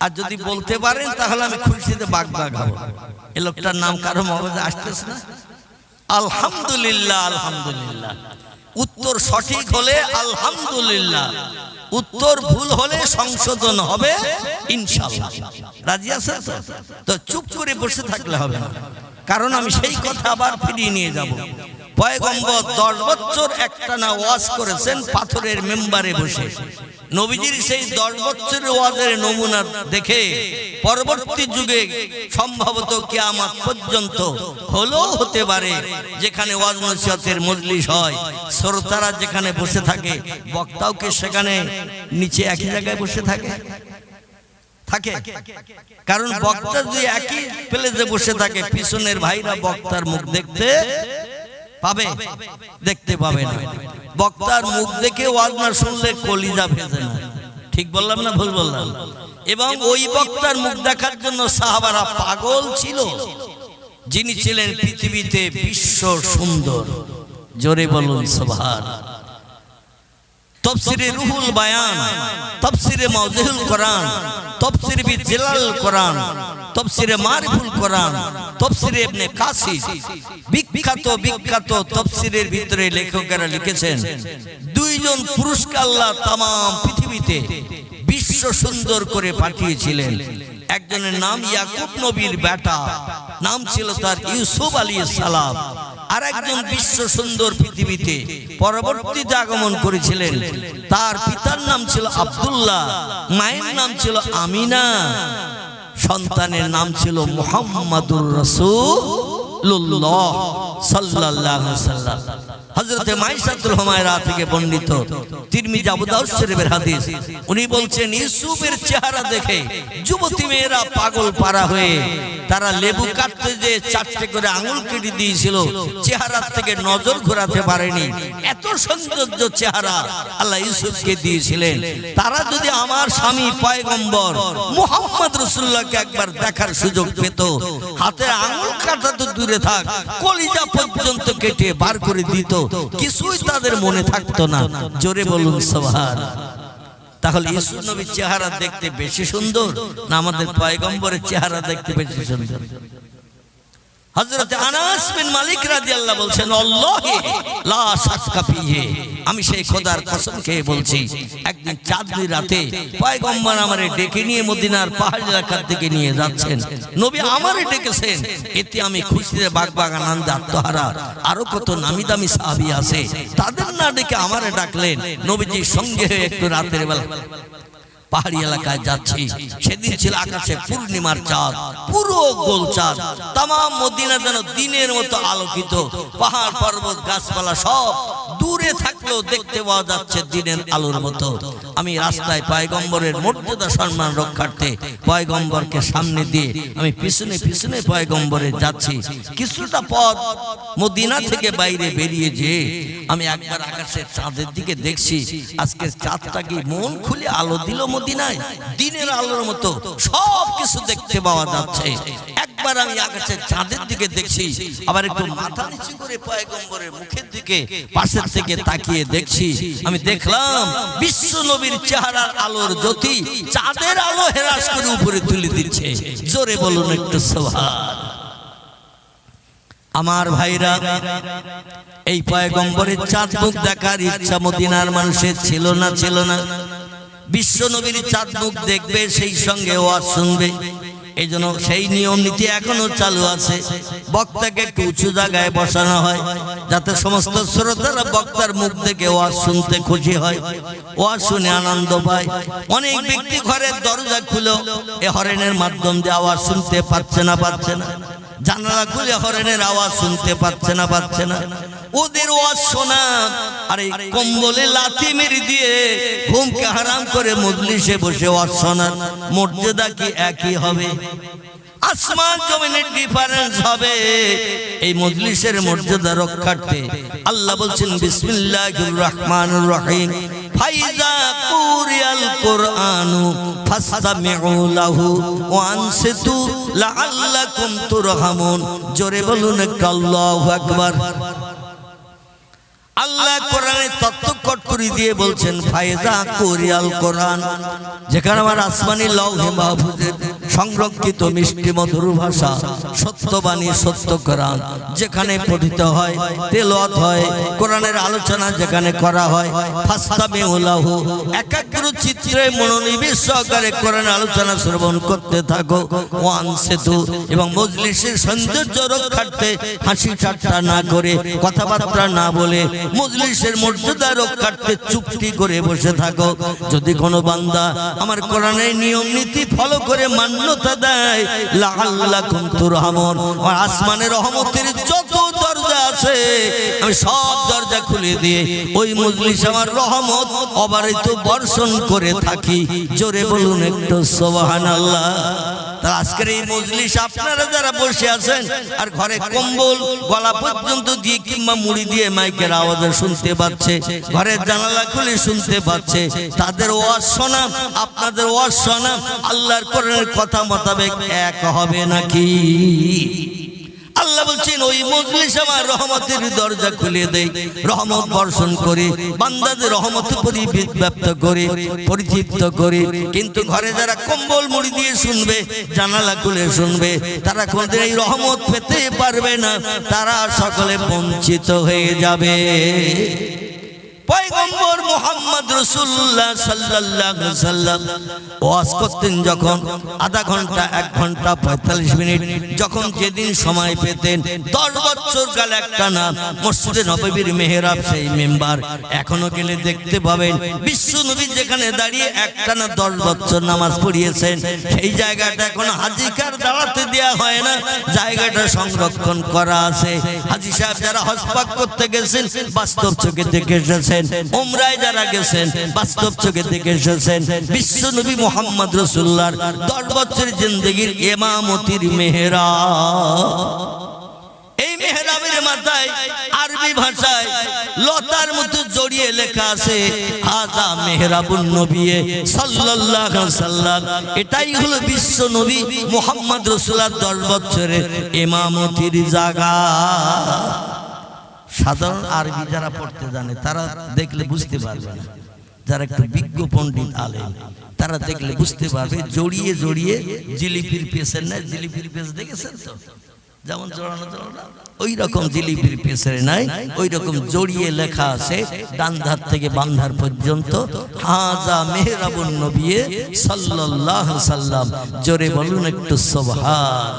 আর যদি বলতে পারেন তাহলে আমি খুশিতে বাগ বাগ হব। এই লোকটার নাম কারো মগজে আসতেছে না? আলহামদুলিল্লাহ, আলহামদুলিল্লাহ। উত্তর সঠিক হলে আলহামদুলিল্লাহ, উত্তর ভুল হলে সংশোধন হবে ইনশাআল্লাহ। রাজি আছেন তো? তো চুপ করে বসে থাকলে হবে না, কারণ আমি সেই কথা আবার ফিরিয়ে নিয়ে যাব। পয়গম্বর 10 বছর একটানা ওয়াজ করেছেন পাথরের মেম্বারে বসে। নবীজির সেই 10 বছরের ওয়াজের নমুনা দেখে পরবর্তী যুগে সম্ভবত কিয়ামত পর্যন্ত হলেও হতে পারে, যেখানে ওয়াজ নসিহতের মজলিস হয়, শ্রোতারা যেখানে বসে থাকে, বক্তাও কি সেখানে নিচে একই জায়গায় বসে থাকে? থাকে, কারণ বক্তা যদি একই প্লেসে বসে থাকে, পিছনের ভাইরা বক্তার মুখ দেখতে পাবে? দেখতে পাবে না। বক্তার মুখ দেখে ওয়াজ না শুনলে কলিজা ভেজে না। ঠিক বললাম না ভুল বললাম? এবং ওই বক্তার মুখ দেখার জন্য সাহাবারা পাগল ছিল, যিনি ছিলেন পৃথিবীতে বিশ্ব সুন্দর। জোরে বলুন সুবহানাল্লাহ। তাফসীরে রুহুল বায়ান, তাফসীরে মাওজিহুল কোরআন, তাফসীরে বিজিলাল কোরআন, তাফসীরে মারিফুল কোরআন, তাফসীরে ইবনে কাসির, বিখ্যাত বিখ্যাত তাফসীরের ভিতরে লেখকেরা লিখেছেন, দুইজন পুরুষকে আল্লাহ তাম পৃথিবীতে বিশ্ব সুন্দর করে পাঠিয়েছিলেন। একজনের নাম ইয়াকুব নবীর বেটা, নাম ছিল তার ইউসুফ আলাইহিস সালাম। আর একজন বিশ্ব সুন্দর পৃথিবীতে পরবর্তীতে আগমন করেছিলেন, তার পিতার নাম ছিল আব্দুল্লাহ, মায়ের নাম ছিল আমিনা, সন্তানের নাম ছিল মুহাম্মাদুর রাসূলুল্লাহ সাল্লাল্লাহু আলাইহি ওয়াসাল্লাম। হযরত মাইশাতুল হুমায়রা থেকে বর্ণিত, তিরমিজি আবু দাউদ শরীফের হাদিস। উনি বলছেন, ইউসুফের চেহারা দেখে যুবতী মেয়েরা পাগল পারা হয়ে তারা লেবু কাটতে যে 4টে করে আঙুল কেটে দিয়েছিল, চেহারার থেকে নজর ঘোরাতে পারেনি। এত সৌন্দর্য চেহারা আল্লাহ ইউসুফকে দিয়েছিলেন। তারা যদি আমার স্বামী পয়গম্বর মুহাম্মদ রাসূলুল্লাহকে একবার দেখার সুযোগ পেত, হাতে আঙুল কাটা তো দূরে থাক, কলিজা পর্যন্ত কেটে বার করে দিত, কিছুই তাদের মনে থাকতো না। জোরে বলুন সুবহানাল্লাহ। তাহলে ইউসুফ নবীর চেহারা দেখতে বেশি সুন্দর না আমাদের পয়গম্বরের চেহারা দেখতে বেশি সুন্দর? হযরত আনাস বিন মালিক রাদিয়াল্লাহু বলছেন, আল্লাহি লা শাক্কা ফিহি, আমি সেই খোদার কসম খেয়ে বলছি, একদিন চাঁদনি রাতে পয়গম্বর আমারে ডেকে নিয়ে মদিনার পাহাড় এলাকার দিকে নিয়ে যাচ্ছেন। নবী আমারে ডেকেছেন, এতে আমি খুশিতে বাগবাগ আনন্দে আত্মহারা। আরো কত নামি দামি সাহাবী আছে, তাদের না ডেকে আমারে ডাকলেন। নবীজির সঙ্গে একটু রাতের বেলা পাহাড়ি এলাকায় যাচ্ছি। সেদিন ছিল আকাশে পূর্ণিমার চাঁদ, পুরো গোল চাঁদ। তাম মদিনা যেন দিনের মতো আলোকিত। পাহাড় পর্বত গাছপালা সব দূরে থাকলেও দেখতে পাওয়া যাচ্ছে দিনের আলোর মতো। আমি রাস্তায় পয়গম্বরের মর্যাদা সম্মান রক্ষার্থে পয়গম্বরকে সামনে দিয়ে আমি পিছনে পিছনে পয়গম্বরের যাচ্ছি। কিছুটা পথ মদিনা থেকে বাইরে বেরিয়ে যেয়ে আমি একবার আকাশের চাঁদের দিকে দেখছি। আজকের চাঁদটা কি মন খুলে আলো দিল মদিনায়, দিনের আলোর মতো সব কিছু দেখতে পাওয়া যাচ্ছে। একবার আমি আকাশের চাঁদের দিকে দেখছি, আবার একটু মাথা নিচু করে পয়গম্বরের মুখের দিকে পাশের থেকে তাকিয়ে দেখছি। আমি দেখলাম বিশ্ব নবীর চেহারার আলোর জ্যোতি চাঁদের আলো হেরাস করে উপরে তুলে দিচ্ছে। জোরে বলুন একটু সুবহানাল্লাহ। আমার ভাইরা, এই পয়গম্বরের চাঁদ মুখ দেখার ইচ্ছা মদিনার মানুষের ছিল না? ছিল না? বিশ্ব নবীর চাঁদ মুখ দেখবে, সেই সঙ্গে ওয়াজ শুনবে। এই জন্য সেই নিয়ম নীতি এখনো চালু আছে। বক্তাকে একটু উঁচু জায়গায় বসানো হয়, যাতে সমস্ত শ্রোতারা বক্তার মুখ দেখে ওয়াজ শুনতে খুশি হয়, ওয়াজ শুনে আনন্দ পায়। অনেক ব্যক্তি ঘরের দরজা খুলে এ হরেনের মাধ্যম দিয়ে আওয়াজ শুনতে পাচ্ছে না, পাচ্ছে না। জানালা খুলে হরেনের আওয়াজ শুনতে পাচ্ছে না, পাচ্ছে না। ওদের ওয়াজ শোনা আর এই কম্বলে লাথি মেরে দিয়ে ঘুমকে হারাম করে মজলিসে বসে ওয়াজ শোনার মর্যাদা কি একই হবে? আসমান জমিনের ডিফারেন্স হবে। এই মজলিসের মর্যাদা রক্ষার্থে আল্লাহ বলছেন, বিসমিল্লাহির রহমানির রহিম, ফাইজা কুরিয়াল কুরআনু ফাসতামিউ লাহু ওয়া আনসিতু লাআল্লাকুম তুরহামুন। জোরে বলুন একটু আল্লাহু আকবার। আল্লাহ কোরআনে তত্ত্ব কট করে পরি দিয়ে বলছেন ফায়দা কোরিয়াল কোরআন, যেখানে আমার আসমানি লৌহে মাহফুজের সংরক্ষিত মিষ্টি মধুর ভাষা সত্যবাণী সত্য কোরআন যেখানে পঠিত হয়, তেলাওয়াত হয়, কোরআনের আলোচনা যেখানে করা হয়, ফাস্তামিউ লাহু, একাগ্র চিত্রে মনোনিবেশ সহকারে কোরআনের আলোচনা শ্রবণ করতে থাকো। ওয়ানসিতু, এবং মজলিসের সৌন্দর্য রক্ষার্থে হাসি ঠাট্টা না করে, কথাবার্তা না বলে, মজলিসের মর্যাদা রক্ষার্থে চুপটি করে বসে থাকো। যদি কোনো বান্দা আমার কোরআনের নিয়ম নীতি ফলো করে মান্যতা দেয়, লাআল্লাকুম তুরহামুন, আর আসমানের রহমতের যত দরজা আছে আমি সব দরজা খুলে দিয়ে ওই মজলিস আমার রহমত অবারিত বর্ষণ করে থাকি। জোরে বলুন একটু সুবহানাল্লাহ। তা আজকের এই মজলিস আপনারা যারা বসে আছেন আর ঘরে কম্বল গলা পর্যন্ত দিয়ে কিংবা মুড়ি দিয়ে মাইকের আওয়াজ শুনতে পাচ্ছে, ঘরের জানালা খুলে শুনতে পাচ্ছে, তাদের ওয়াজ শোনা আপনাদের ওয়াজ শোনা আল্লাহর কোরআনের কথা মোতাবেক এক হবে নাকি? আল্লাহ বলছেন ওই মজলিস আমার রহমতের দরজা খুলে দেই, রহমত বর্ষণ করে, বান্দাদের রহমত পরিব্যাপ্ত করে, পরিতৃপ্ত করে। কিন্তু ঘরে যারা কম্বল মুড়ি দিয়ে শুনবে, জানালা খুলে শুনবে, তারা কোনদিন এই রহমত পেতে পারবে না, তারা সকলে বঞ্চিত হয়ে যাবে। পয়গম্বর মুহাম্মদ রাসূলুল্লাহ সাল্লাল্লাহু আলাইহি ওয়াসাল্লাম ওয়াজ করতেন যখন আধা ঘন্টা 1 ঘন্টা 45 মিনিট, যখন যেদিন সময় পেতেন 10 বছর কাল একটানা মসজিদে নববীর মেহরাব সেই মেম্বার এখনো গেলে দেখতে পাবেন বিশ্ব নবী যেখানে দাঁড়িয়ে একটানা 10 বছর নামাজ পড়িয়েছেন, সেই জায়গাটা এখন হাজিকার দাঁড়াতে দেয়া হয় না, জায়গাটা সংরক্ষণ করা আছে। হাজী সাহেব যারা হজ পাক করতে গেছেন বাস্তব চোখে দেখে এসেছেন, উমরায় যারা গেছেন বাস্তব চোখে দেখে এসেছেন। বিশ্ব নবী মুহাম্মদ রাসূলুল্লাহর 10 বছরের জিন্দেগীর ইমামতির মেহরাব, এই মেহরাবের মাথায় আরবি ভাষায় লতার মতো জড়িয়ে লেখা আছে হাজা মেহরাবুন নবী সাল্লাল্লাহু আলাইহি ওয়াসাল্লাম। এটাই হলো বিশ্ব নবী মুহাম্মদ রাসূলুল্লাহর 10 বছরের ইমামতির জায়গা। সাধারণ আরবি যারা পড়তে জানে তারা দেখলে বুঝতে পারবে না, যারা একটু বিজ্ঞ পণ্ডিত আলেম তারা দেখলে বুঝতে পারবে। জড়িয়ে জড়িয়ে জিলিপির পেছের নাই, জিলিপির পেছ দেখেছেন তো যেমন জড়ানো জড়ানো ওই রকম জিলিপির পেছের নাই, ওই রকম জড়িয়ে লেখা আছে ডান ধার থেকে বাম ধার পর্যন্ত হাজা মেহরাবুন নবী সাল্লাল্লাহু আলাইহি ওয়াসাল্লাম। জোরে বলুন একটু সুবহান।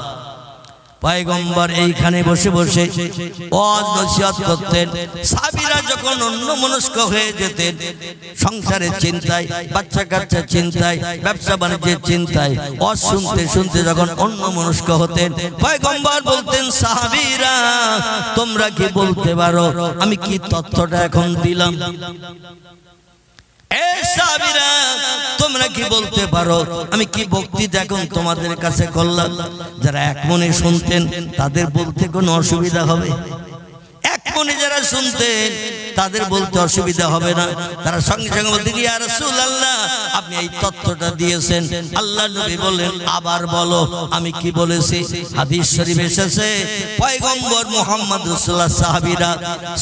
পয়গম্বর এইখানে বসে বসে ওয়াজ নসিহত করতেন। সাহাবীরা যখন অন্যমনস্ক হয়ে যেতেন, সংসারের চিন্তায়, বাচ্চা কাচ্চার চিন্তায়, ব্যবসা বাণিজ্যের চিন্তায়, ওয়াজ শুনতে শুনতে যখন অন্যমনস্ক হতেন, পয়গম্বর বলতেন সাহাবীরা তোমরা কি বলতে পারো আমি কি তথ্যটা এখন দিলাম? সাহাবীরা তোমরা কি বলতে পারো আমি কি বক্তৃতা এখন তোমাদের কাছে করলাম? যারা এক মনে শুনতেন তাদের বলতে কোনো অসুবিধা হবে? এক মনে যারা শুনতেন তাদের বলতে অসুবিধা হবে না। তারা সঙ্গে সঙ্গে বলতেন ইয়া রাসূলুল্লাহ আপনি এই তথ্যটা দিয়েছেন। আল্লাহ নবী বললেন আবার বলো আমি কি বলেছি। হাদিস শরীফ এসেছে পয়গম্বর মুহাম্মদ রাসূলুল্লাহ সাহাবীরা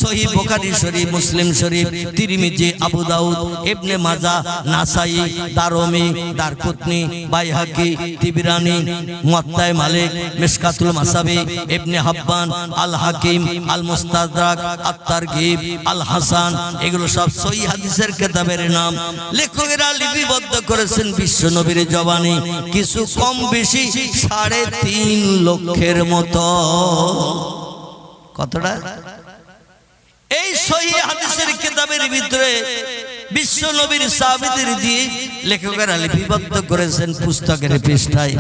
সহিহ বুখারী শরীফ, মুসলিম শরীফ, তিরমিজি, আবু দাউদ, ইবনে মাজাহ, নাসাই, দারমি, দারকুতনি, বাইহাকি, তিবরানি, মুয়াত্তা মালিক, মিশকাতুল মাসাবি, ইবনে হাব্বান, আল হাকিম, আল মুস্তাদরাক, আত-তারগিব, আল হাসান, এগুলো সব সহিহ হাদিসের কিতাবের নাম। লেখকেরা লিপিবদ্ধ করেছেন বিশ্ব নবীর জবানি, কিছু কম বেশি 3.5 লক্ষের মতো। কতটা? এই সহিহ হাদিসের কিতাবের ভিতরে বিশ্ব নবীর সাহাবীদের দিয়ে লেখকেরা লিপিবদ্ধ করেছেন পুস্তকের পৃষ্ঠায়।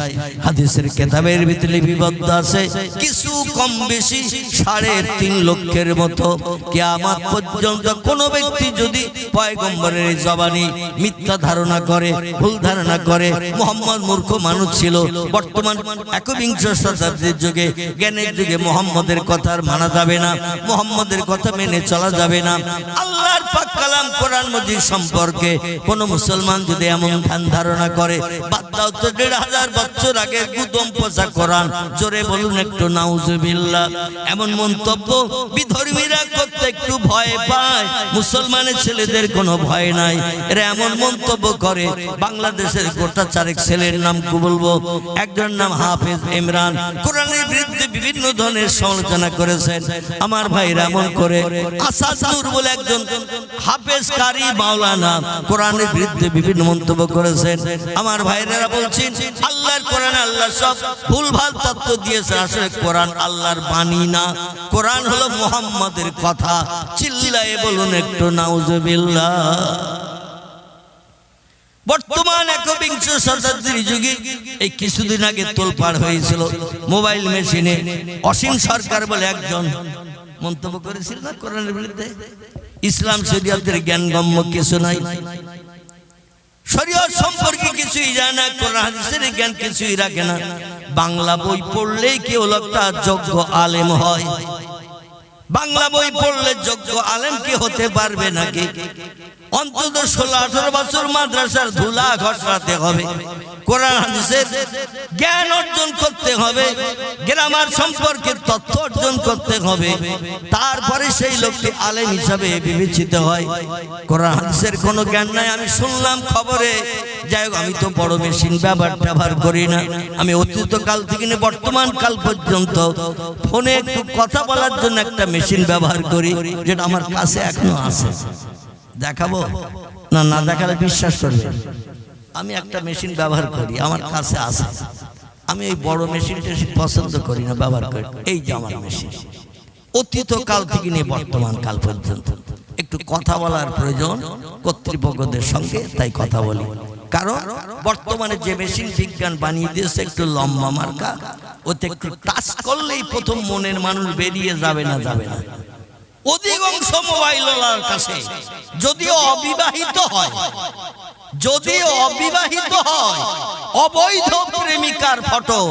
হাদিসের কিতাবের ভিতরে লিপিবদ্ধ আছে কিছু কম বেশি 3.5 লক্ষের মতো। কিয়ামত পর্যন্ত কোন ব্যক্তি যদি পয়গম্বরের জবানি মিথ্যা ধারণা করে, ভুল ধারণা করে, মুহাম্মদ মূর্খ মানুষ ছিল, বর্তমান 21 শতাব্দীর যুগে, জ্ঞানের যুগে মুহাম্মদের কথা আর মানা যাবে না, মুহাম্মদের কথা মেনে চলা যাবে না। আল্লাহর পাক কালাম কোরআন মাজিদ সম্পর্কে কোন মুসলমান যদি এমন ধ্যান ধারণা করে, বাদ দাও তো 1500 বছর আগে গুদম পচা কোরআন, জোরে বলুন একটু নাউজুবিল্লাহ। এমন মন্তব্য বিধর্মীরা করতে একটু ভয় পায়, মুসলমানের ছেলেদের কোনো ভয় নাই। এরা এমন মন্তব্য করে, বাংলাদেশের গোটা চারেক ছেলের নাম কি বলবো, একজন নাম হাফেজ ইমরান, কোরআনের বিরুদ্ধে বিভিন্ন ধরনের সমালোচনা করেছেন। আমার ভাইরা এমন করে আসাদ নূর বলে একজন হাফেজ কারি মাওলানা, কোরআনের বিরুদ্ধে বিভিন্ন মন্তব্য করেছেন। আমার ভাইরা বলছেন আল্লাহর কোরআনে আল্লাহ সব ভুলভাল তত্ত্ব দিয়েছে, আসলে কোরআন আল্লাহর বাণী না, কোরআন হলো মুহাম্মাদের কথা। চিল্লায়ে বলুন একটু নাউজুবিল্লাহ। বর্তমান একবিংশ শতাব্দীর যুগে এই কিছুদিন আগে তোলপাড় হয়েছিল মোবাইল মেশিনে, অসীম সরকার বলে একজন মন্তব্য করেছিল না কোরআনের বিরুদ্ধে, ইসলাম শরীয়তের জ্ঞানগম্য কিছু নাই, শরীয়ত সম্পর্কে কিছুই জানে না, কোরআন হাদিসের জ্ঞান কিছুই রাখে না। বাংলা বই পড়লেই কেউ লোকটা যোগ্য আলেম হয়, বাংলা বই পড়লে যোগ্য আলেম কি হতে পারবে নাকি? অন্তত 16-18 বছর মাদ্রাসার ধুলা ঘষাতে হবে, কোরআন হাদিসের জ্ঞান অর্জন করতে হবে, গ্রামার সম্পর্কে তথ্য অর্জন করতে হবে, তারপরে সেই লোকটি আলেম হিসাবে বিবেচিত হয়। কোরআন হাদিসের কোনো জ্ঞান নাই। আমি শুনলাম খবরে, যাই হোক আমি তো বড় মেশিন ব্যবহার করি না, আমি অতীতকাল থেকে নিয়ে বর্তমান কাল পর্যন্ত ফোনে একটু কথা বলার জন্য একটা মেশিন ব্যবহার করি, যেটা আমার কাছে এখনো আছে। দেখাবো না, না দেখালে বিশ্বাস করবে। আমি একটা মেশিন ব্যবহার করি, আমার কাছে আছে। আমি এই বড় মেশিনটা পছন্দ করি না, ব্যবহার করি। এই যে আমার মেশিন, অতীতকাল থেকে নিয়ে বর্তমান কাল পর্যন্ত একটু কথা বলার প্রয়োজন কর্তৃপক্ষদের সঙ্গে, তাই কথা বলি। কারণ বর্তমানে যে মেশিন বিজ্ঞান বানিয়ে দিয়েছে একটু লম্বা মার্কা, ওতে একটু টাচ করলেই প্রথম মনের মানুষ বেরিয়ে যাবে না, যাবে না। অধিকাংশ মোবাইলওয়ালার কাছে যদিও অবিবাহিত হয়, যদিও অবিবাহিত হয়, অবৈধ প্রেমিকার ফটো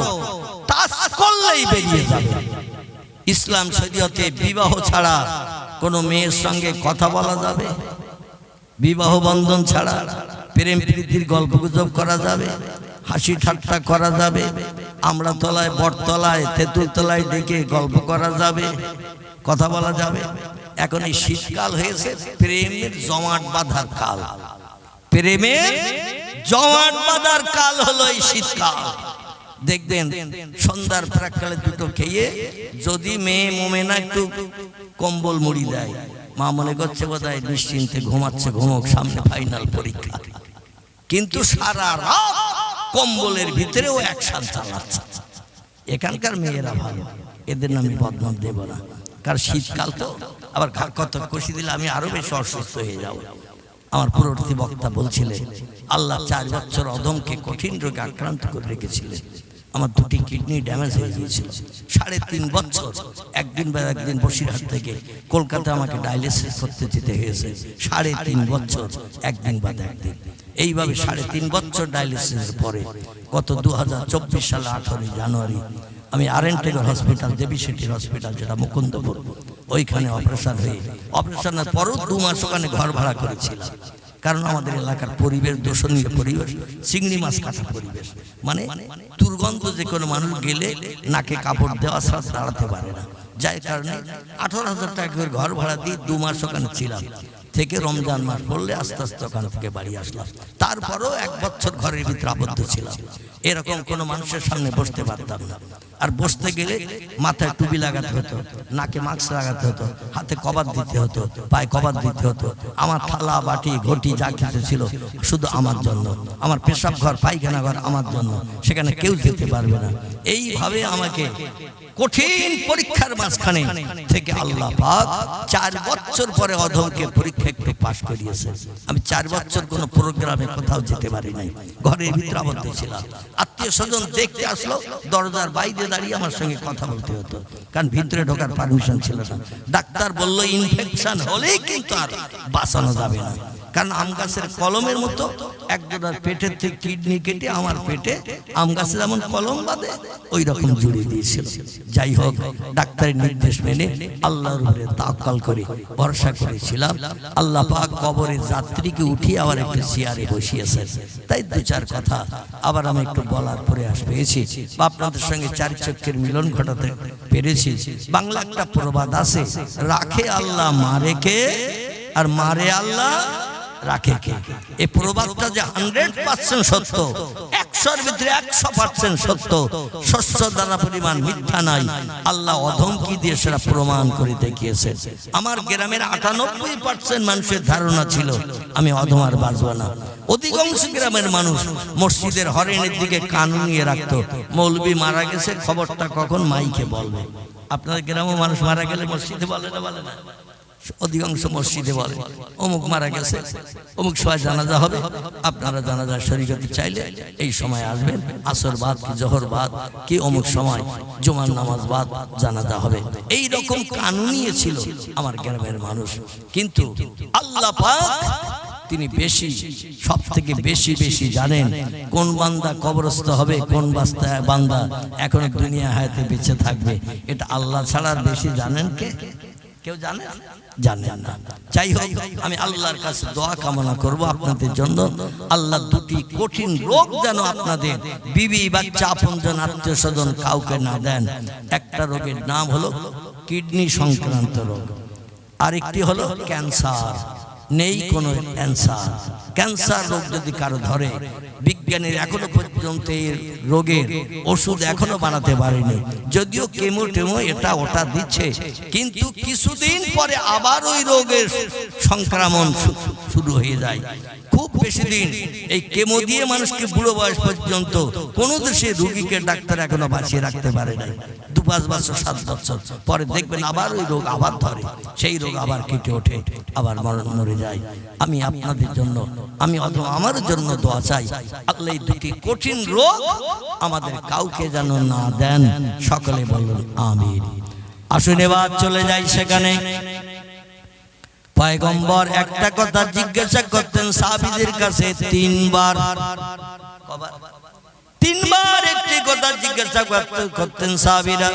টাচ করলেই বেরিয়ে যাবে। ইসলাম শরীয়তে বিবাহ ছাড়া কোনো মেয়ের সঙ্গে কথা বলা যাবে, বিবাহ বন্ধন ছাড়া প্রেম প্রীতির গল্প গুজব করা যাবে, হাসি ঠাট্টা করা যাবে, আমরা তলায় বটতলায় তেঁতুল তলায় ডেকে গল্প করা যাবে, কথা বলা যাবে। এখন এই শীতকাল হয়েছে প্রেমের জমাট বাঁধার কাল, প্রেমের জমাট বাঁধার কাল হলো এই শীতকাল। দেখবেন সন্ধ্যার প্রাককালে দুটো খেয়ে যদি মেয়ে মোমেনা একটু কম্বল মুড়ি দেয়, মা মনে করছে বোধহয় নিশ্চিন্তে ঘুমাচ্ছে, ঘুমোক, সামনে ফাইনাল পরীক্ষা, কিন্তু সারা রাত কম্বলের ভিতরেও অ্যাকশন চালাচ্ছে। এখানকার মেয়েরা ভালো, এদের আমি বদনাম দেব না, কারণ শীতকাল তো, আবার কত কষি দিলে আমি আরো বেশি অসুস্থ হয়ে যাব। আমার পূর্ববর্তী বক্তা বলছিলেন আল্লাহ 4 বছর অধমকে কঠিন রোগে আক্রান্ত করে রেখেছিলেন। আমার 2টি কিডনি ড্যামেজ হয়ে গিয়েছিল। 3.5 বছর একদিন বা একদিন বসিরহাট থেকে কলকাতা আমাকে ডায়ালিসিস করতে যেতে হয়েছে। 3.5 বছর একদিন বা একদিন, এইভাবে 3.5 বছর ডায়ালিসিসের পরে গত 2024 সালে 18 জানুয়ারি আমি আরএনটেগর হসপিটাল, দেবী শেঠি হসপিটাল যেটা মুকুন্দপুর, ওইখানে অপারেশন হয়ে, অপারেশনের পরও 2 মাস ওখানে ঘর ভাড়া করেছিলাম। কারণ আমাদের এলাকার পরিবেশ দূষণীয় পরিবেশ, চিংড়ি মাছ কাটা পরিবেশ, মানে দুর্গন্ধ, যে কোনো মানুষ গেলে নাকে কাপড় দেওয়া ছাড়া দাঁড়াতে পারে না। যার কারণে 18,000 টাকা করে ঘর ভাড়া দিয়ে 2 মাস ওখানে ছিলাম। থেকে রমজান মাস পড়লে আস্তে আস্তে ওখান থেকে বাড়ি আসলাম। তারপরও 1 বছর ঘরের ভিতরে আবদ্ধ ছিলাম। এরকম কোনো মানুষের সামনে বসতে পারতাম না। আর বসতে গেলে মাথায় টুপি লাগাতে হতো, নাকে মাস্ক লাগাতে হতো, হাতে কবাত দিতে হতো, পায়ে কবাত দিতে হতো। আমার থালা বাটি ঘটি যা কিছু ছিল শুধু আমার জন্য, আমার পেশাব ঘর পায়খানা ঘর আমার জন্য, সেখানে কেউ যেতে পারবে না। এইভাবে আমাকে কঠিন পরীক্ষার মাঝখানে থেকে আল্লাহ পাক 4 বছর পরে অধমকে পরীক্ষা একটু পাশ করিয়েছে। আমি 4 বছর কোনো প্রোগ্রামে কোথাও যেতে পারি নাই, ঘরের ভিতরে আবদ্ধ ছিলাম। আত্মীয় স্বজন দেখতে আসলো, দরজার বাইরে দাঁড়িয়ে আমার সঙ্গে কথা বলতে হতো, কারণ ভিতরে ঢোকার পারমিশন ছিল না। ডাক্তার বলল ইনফেকশন হলেই কিন্তু আর বাঁচানো যাবে না। কারণ আম গাছের কলমের মতো একজনের পেটের থেকে কিডনি কেটে আমার পেটে আম গাছে যেমন কলম বাঁধে ওই রকম জুড়ে দিয়েছিল। যাই হোক, ডাক্তারের নির্দেশ মেনে আল্লাহর উপরে তাওয়াক্কুল করে ভরসা করেছিলাম। আল্লাহ পাক কবরের যাত্রীকে উঠিয়ে আবার একটা চেয়ারে বসিয়েছেন। তাই দু চার কথা আবার আমি একটু বলার প্রয়াস পেয়েছি বা আপনাদের সঙ্গে চার চক্ষের মিলন ঘটাতে পেরেছি। বাংলা একটা প্রবাদ আছে, রাখে আল্লাহ মারে কে, আর মারে আল্লাহ রাখে কে। এই প্রবাদটা যে 100% সত্য, 100-এর ভিতরে 100% সত্য, শস্য দ্বারা পরিমাণ মিথ্যা নাই। আল্লাহ অধমকি দিয়ে সেটা প্রমাণ করে দেখিয়েছেন। আমার গ্রামের 98% মানুষের ধারণা ছিল আমি অধম আর বাঁচব না। অধিকাংশ গ্রামের মানুষ মসজিদের হরেনের দিকে কান নিয়ে রাখতো, মৌলবি মারা গেছে খবরটা কখন মাইকে বলবে। আপনাদের গ্রামে মানুষ মারা গেলে মসজিদে বলে না? বলে না? অধিকাংশ মসজিদে বলে অমুক মারা গেছে, অমুক সময় জানাজা হবে, আপনারা জানাজা শরীক হতে চাইলে এই সময় আসবেন, আসর বাদ কি জোহর বাদ কি অমুক সময় জুমার নামাজ বাদ জানাজা হবে। এই রকম কানুন ছিল আমার গ্রামের মানুষ। কিন্তু আল্লাহ পাক তিনি বেশি, সব থেকে বেশি বেশি জানেন কোন বান্দা কবরস্থ হবে, কোন বান্দা এখনো দুনিয়া হায়াতে বেঁচে থাকবে। এটা আল্লাহ ছাড়া বেশি জানেন কে? কেউ জানে? জানেন না। যাই হোক, আমি আল্লাহর কাছে দোয়া কামনা করব আপনাদের জন্য। আল্লাহ দুটি কঠিন রোগ যেন আপনাদের বিবি বাচ্চা আপনজন আত্মীয় স্বজন কাউকে না দেন। একটা রোগের নাম হলো কিডনি সংক্রান্ত রোগ, আরেকটি হলো ক্যান্সার। নেই কোনো অ্যান্সার। ক্যান্সার রোগ যদি কারো ধরে, বিজ্ঞানীর এখনো পর্যন্ত এই রোগের ওষুধ এখনো বানাতে পারেনি। যদিও কেমো টেমো এটা ওটা দিচ্ছে, কিন্তু কিছুদিন পরে আবার ওই রোগের সংক্রমণ শুরু হয়ে যায়। খুব বেশি দিন এই কেমো দিয়ে মানুষকে বুড়ো বয়স পর্যন্ত কোনো দেশে রোগীকে ডাক্তার এখনো বাঁচিয়ে রাখতে পারে নাই। 2-5 বছর 7 বছর পরে দেখবেন আবার ওই রোগ আবার ধরে, সেই রোগ আবার কেটে ওঠে, আবার মরে যায়। আমি আপনাদের জন্য, আমি আমার জন্য দোয়া চাই, আল্লাহ এই দুটি কঠিন রোগ আমাদের কাউকে যেন না দেন। সকলে বলুন আমিন। আসুন এবার চলে যাই সেখানে। পয়গম্বর একটা কথা জিজ্ঞাসা করতেন সাহাবীদের কাছে 3 বার। তিনবার একটি কথা জিজ্ঞাসা করতেন সাহাবীরা,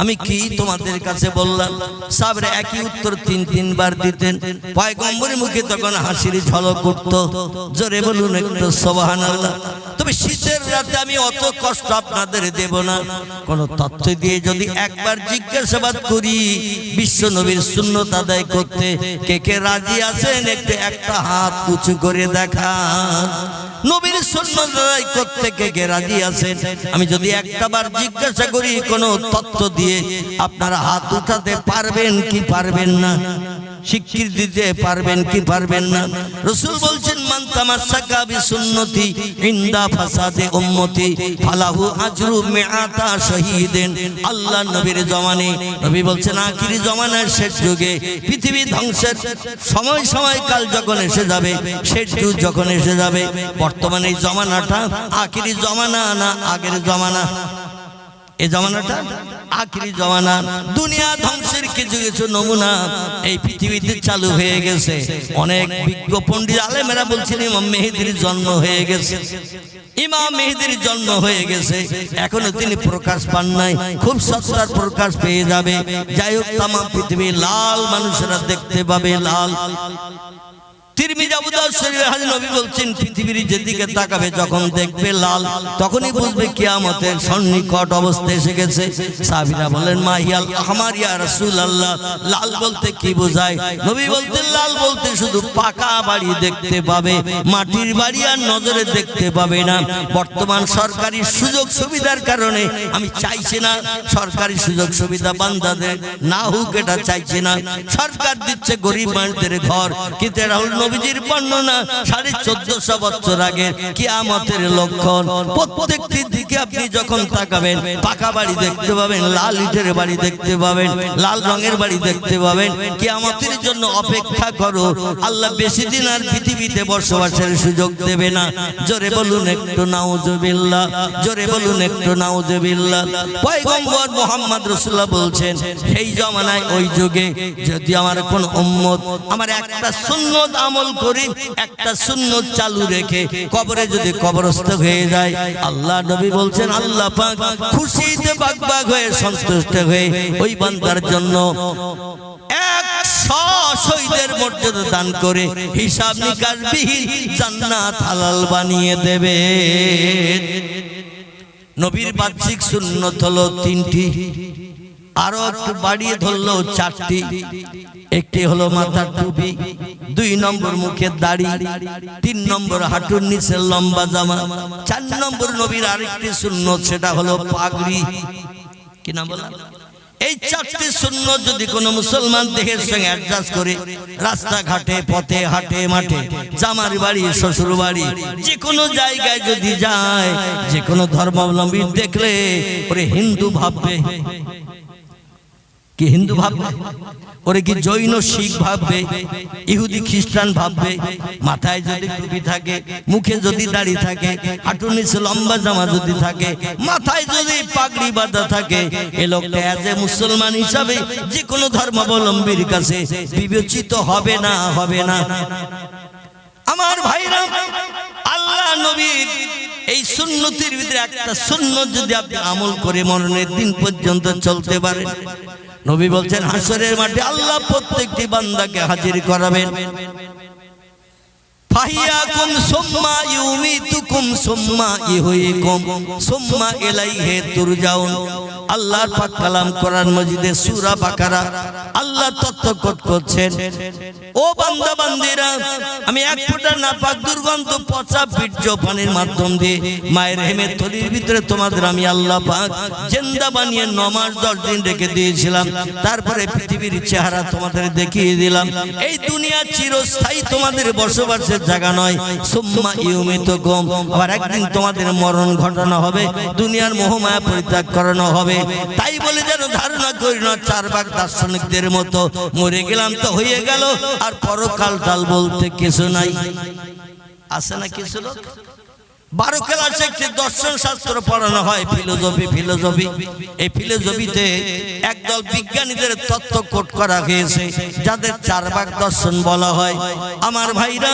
আমি কি তোমাদের কাছে বললাম? সাহাবীরা একই উত্তর 3 বার দিতেন। পয়গম্বরের মুখে তখন হাসির ঝলক উঠতো। জোরে বলুন একটু সুবহানাল্লাহ। তবে শীতের রাতে আমি অত কষ্ট আপনাদের দেব না। কোন তথ্য দিয়ে যদি একবার জিজ্ঞাসাবাদ করি বিশ্ব নবীর সুন্নত আদায় করতে, কে কে রাজি আছেন একটু একটা হাত উঁচু করে দেখান। নবীর সুন্নত আদায় করতে কে কে রাজি আছেন? আমি যদি একটাবার জিজ্ঞাসা করি কোন তথ্য দিয়ে, আপনারা হাত উঠাতে পারবেন কি পারবেন না? স্বীকৃতি দিতে পারবেন কি পারবেন না? রাসূল বলছেন, মান তামাসসাকা বিসুন্নতি ইনদা ফাসাদে উম্মতি ফালাহু আজরু মিআতা শহীদিন। আল্লাহ নবীর জমানে, নবী বলছেন আখিরি জমানার শেষ যুগে পৃথিবী ধ্বংসের সময়কাল যখন এসে যাবে, শেষ যুগ যখন এসে যাবে, বর্তমানে এই জমানাটা আখিরি জমানা না আগের জমানা? এই জমানাটা আখিরি জমানা। দুনিয়া ধ্বংসের কিছু কিছু নমুনা এই পৃথিবীতে চালু হয়ে গেছে। অনেক বিজ্ঞ পণ্ডিত আলেমেরা বলছেন ইমাম মেহেদীর জন্ম হয়ে গেছে, ইমাম মেহেদীর জন্ম হয়ে গেছে, এখনো তিনি প্রকাশ পান নাই, খুব সত্তার প্রকাশ পেয়ে যাবে। যাই হোক, তাম পৃথিবী লাল মানুষেরা দেখতে পাবে, লাল। তিরমিজি আবু দাউদ শরীফে হাদিস নবী বলছেন, পৃথিবীর যেদিকে তাকাবে যখন দেখবে লাল, তখনই বুঝবে কিয়ামতের সন্নিকট অবস্থা এসে গেছে। সাহাবীরা বলেন, মাহিয়াল আহমার ইয়া রাসূলুল্লাহ, লাল বলতে কি বোঝায়? নবী বলতেন, লাল বলতে শুধু পাকা বাড়ি দেখতে পাবে, মাটির বাড়ি আর নজরে দেখতে পাবে না। বর্তমান সরকারি সুযোগ সুবিধার কারণে আমি চাইছি না সরকারি সুযোগ সুবিধা বান্দাদের না হোক, এটা চাইছি না। সরকার দিচ্ছে গরিব মানুষদের ঘর, কিন্তু এটা হল নবীজির বর্ণনা 1450 বছর আগে কিয়ামতের লক্ষণ। প্রত্যেকটি দিকে আপনি যখন তাকাবেন পাকা বাড়ি দেখতে পাবেন, লাল ইটের বাড়ি দেখতে পাবেন, লাল রঙের বাড়ি দেখতে পাবেন। কিয়ামতের জন্য অপেক্ষা করো, আল্লাহ বেশি দিন আর পৃথিবীতে বসবাসের সুযোগ দেবে না। জোরে বলুন একটু নাউজুবিল্লাহ, জোরে বলুন একটু নাউজুবিল্লাহ। পয়গম্বর মুহাম্মদ রাসূলুল্লাহ বলছেন, সেই জমানায় ওই যুগে যদি আমার কোন উম্মত আমার একটা সুন্নত আমল করি, একটা সুন্নত চালু রেখে কবরে যদি কবরস্থ হয়ে যায়, আল্লাহ নবী বলছেন আল্লাহ পাক খুশিতে বাগবাগ হয়ে সন্তুষ্ট হয়ে ওই বান্দার জন্য 100 শহীদের মর্যাদা দান করে হিসাব নিকাশবিহীন জান্নাত হালাল বানিয়ে দেবে। নবীর বাহ্যিক সুন্নত হলো 3টি, আরো একটু বাড়িয়ে ধরলো 4টি। একটি হলো মাথার টুপি, 2 নম্বর মুখের দাড়ি, 3 নম্বর হাঁটুর নিচে লম্বা জামা, 4 নম্বর নবীর আরেকটি সুন্নত সেটা হলো পাগড়ি। কি নাম বললাম? এই 4টি সুন্নত যদি কোনো মুসলমান দেহের সঙ্গে অ্যাডজাস্ট করে রাস্তাঘাটে পথে হাটে মাঠে জামার বাড়ি শ্বশুর বাড়ি যে কোনো জায়গায় যদি যায়, যে কোনো ধর্মাবলম্বী দেখলে ওরে হিন্দু ভাববে। কি হিন্দু ভাববে? ওরে কি জৈন শিখ ভাববে, ইহুদি খ্রিস্টান ভাববে। মাথায় যদি টুপি থাকে, মুখে যদি দাড়ি থাকে, হাঁটুর নিচে লম্বা জামা যদি থাকে, মাথায় যদি পাগড়ি বাঁধা থাকে, এ লোকটা এজ এ মুসলমান হিসাবে যে কোনো ধর্মাবলম্বীর কাছে বিবেচিত হবে না, হবে না। আমার ভাইরা, আল্লাহ নবীর এই সুন্নতির ভিতরে একটা সুন্নত যদি আপনি আমল করে মরণের দিন পর্যন্ত চলতে পারেন, নবী বলছেন হাসরের মাঠে আল্লাহ প্রত্যেকটি বান্দাকে হাজির করাবেন। ফাহিয়াকুম সুম্মা ইউমিতুকুম সুম্মা ইহয়িকুম সুম্মা ইলাইহি তুরজাউন। আল্লাহর পাক কালাম কোরআন মাজিদে সূরা বাকারা আল্লাহ তত্ত্বকট করছেন, ও বান্দা বান্দিরা, আমি এক ফোঁটা নাপাক দুর্গন্ধ পচা বীর্য পানির মাধ্যম দিয়ে মায়ের হেমের থলির ভিতরে তোমাদের আমি আল্লাহ পাক জিন্দা বানিয়ে 9 মাস 10 দিন রেখে দিয়েছিলাম। তারপরে পৃথিবীর চেহারা তোমাদের দেখিয়ে দিলাম। এই দুনিয়া চিরস্থায়ী তোমাদের বসবাসের জায়গা নয়। সুম্মা ইউমিতুকুম, আবার একদিন তোমাদের মরণ ঘটানো হবে, দুনিয়ার মোহমায়া পরিত্যাগ করানো হবে। তাই বলে যেন ধারণা করি না 4 ভাগ দার্শনিকদের মতো মরে গেলাম তো হয়ে গেল, আর পরকাল টাল বলতে কিছু নাই। আছে না কিছু লোক 12 ক্লাসে একটি দর্শন শাস্ত্র পড়ানো হয়, ফিলোসফি। এই ফিলোসফিতে একদল বিজ্ঞানীদের তত্ত্ব কোট করা হয়েছে, যাদের 4 ভাগ দর্শন বলা হয়। আমার ভাইরা,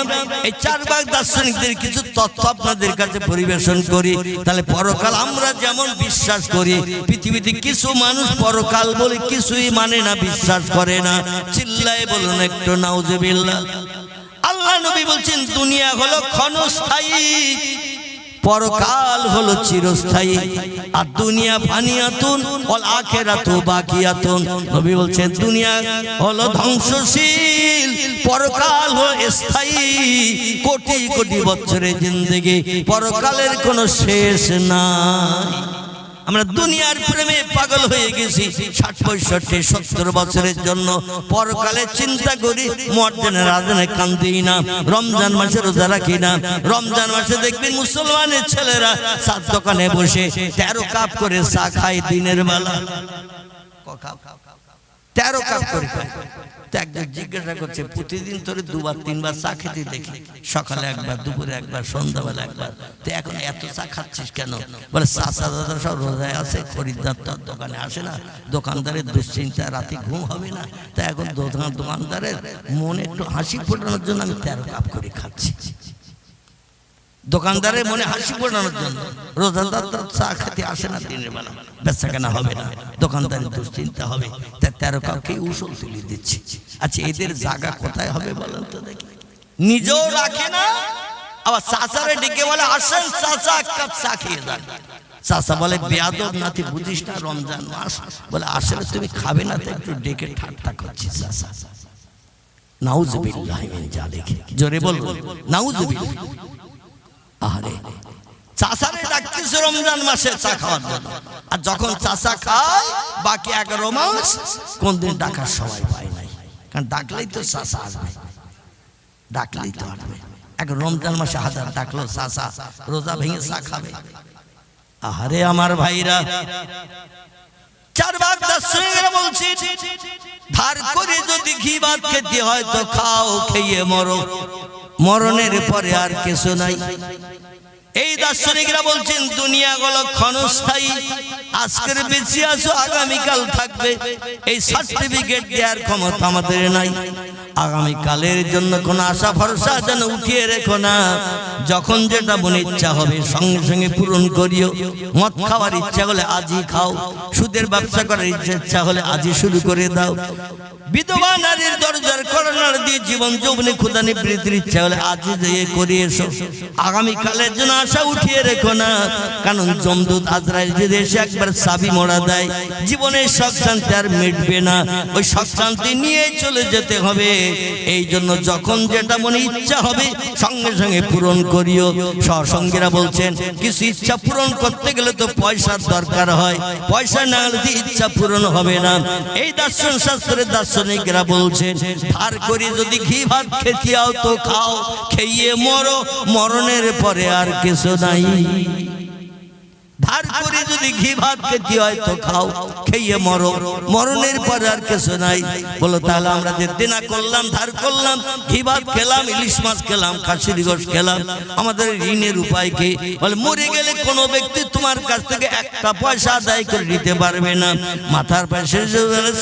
এই 4 ভাগ দার্শনিকদের কিছু তথ্য আপনাদের কাছে পরিবেশন করি। তাহলে পরকাল আমরা যেমন বিশ্বাস করি, পৃথিবীতে কিছু মানুষ পরকাল বলে কিছুই মানে না, বিশ্বাস করে না। চিল্লায় বলুন একটু নাউজুবিল্লাহ। আল্লাহ নবী বলছেন দুনিয়া হলো ক্ষণস্থায়ী, পরকাল হলো চিরস্থায়ী। আর দুনিয়া ফানিয়াতুন ওয়াল আখিরাতু বাকিয়াতুন। নবী বলছেন দুনিয়া হলো ধ্বংসশীল, পরকাল হলো স্থায়ী। কোটি কোটি বছরের জিন্দেগি, পরকালের কোনো শেষ নাই। আমরা দুনিয়ার প্রেমে পাগল হয়ে গেছি। 60, 65, 70 বছরের জন্য পরকালে চিন্তা করি, মুয়াজ্জিনের আযানে কান দিই না, রমজান মাসে রোজা রাখি না। রমজান মাসে দেখবেন মুসলমানের ছেলেরা চার দোকানে বসে 13 কাপ করে চা খায় দিনের বেলা। 13 কাপ করে খায়। একজন জিজ্ঞাসা করছে, প্রতিদিন তোরে 2 বার 3 বার চা খেতে দেখি, সকালে একবার, দুপুরে একবার, সন্ধ্যাবেলা একবার, তো এখন এত চা খাচ্ছিস কেন? বলে চাচা দাদা সব রোজায় আছে, খরিদ্দার তো দোকানে আসে না, দোকানদারের দুশ্চিন্তা, রাতে ঘুম হবে না, তা এখন দোকানদারের মনে একটু হাসি ফোটানোর জন্য আমি 13 কাপ করে খাচ্ছি। দোকানদারের মনে হাসি ফোটানোর জন্য। রোজাদার তো চা খেতে আসে না দিনের বেলা, বেচা কেনা হবে না, দোকানদারের দুশ্চিন্তা হবে, তাই 13 কাপকে উসুল তুলে দিচ্ছে। আচ্ছা, এদের জায়গা কোথায় হবে বলেন তো দেখি? নিজেও রাখে না, আবার চাচারে ডেকে বলে আসেন চাচা 1 কাপ চা খেয়ে যান। চাচা বলে বেয়াদব নাতি, বুঝিস না রমজান মাস, বলে আসলে তুমি খাবে না, তো একটু ডেকে ঠাট্টা করছি চাচা। নাউজুবিল্লাহি মিন যালিক, জোরে বলবো নাউজুবিল্লাহ। আরে চাচারে ডাকতেছে রমজান মাসে চা খাওয়ার জন্য, আর যখন চাচা খায় বাকি 11 মাস কোনদিন ডাকার সময় পায় নাই, কারণ ডাকলেই তো চাচা আসবে, ডাকলেই তো আসবে। এখন রমজান মাসে হাজার ডাকলো চাচা, রোজা ভেঙে চা খাবে। আরে আমার ভাইরা, 4 ভাগ দার্শনিকরা বলছে ধার করে যদি ঘি ভাত খেতে হয় তো খাও, খেয়ে মরো, মরণের পরে আর কিছু নাই। এই দার্শনিকরা বলছেন দুনিয়া হলো ক্ষণস্থায়ী, আজকের বেঁচে আছো, আগামীকাল থাকবে, এই সার্টিফিকেট দেওয়ার ক্ষমতা আমাদের নাই। আগামীকালের জন্য কোনো আশা ভরসা যেন উঠিয়ে রেখো না। যখন যেটা মনে ইচ্ছা হবে সঙ্গে সঙ্গে পূরণ করিও। মদ খাওয়ার ইচ্ছা হলে আজই খাও, সুদের ব্যবসা করার ইচ্ছা হলে আজই শুরু করে দাও। বিধবা নারীর দরজার করোনার দিয়ে জীবন যৌবনে ক্ষুধা নিবৃত্তির ইচ্ছা হলে আজই যেয়ে করে এসো। আগামীকালের জন্য আশা উঠিয়ে রেখো না, কারণ যমদূত আজরাইল যদি এসে একবার চাবি মোড়া দেয়, জীবনের শখ শান্তি আর মিটবে না, ওই শখ শান্তি নিয়ে চলে যেতে হবে। এই জন্য যখন যেটা মনে ইচ্ছা হবে সঙ্গে সঙ্গে পূরণ করিও। সহসঙ্গীরা বলছেন কিছু ইচ্ছা পূরণ করতে গেলে তো পয়সার দরকার হয়, পয়সা না হলে ইচ্ছা পূরণ হবে না। এই দর্শন শাস্ত্রের দার্শনিকরা বলছেন ধার করে যদি ঘি ভাত খেতে আও তো খাও, খেয়ে মরো, মরণের পরে আর কিছু নাই। ধার করে যদি ঘি ভাত খেতে হয় তো খাও, খেয়ে মরো, মরণের পরে আর কিছু নাই। বলো তাহলে আমরা যে দেনা করলাম, ধার করলাম, ঘি ভাত খেলাম, ইলিশ মাছ খেলাম, খাসির গোশত খেলাম, আমাদের ঋণের উপায় কি? বলে মরে গেলে কোনো ব্যক্তি তোমার কাছ থেকে একটা পয়সা আদায় করে নিতে পারবে না। মাথার পাশে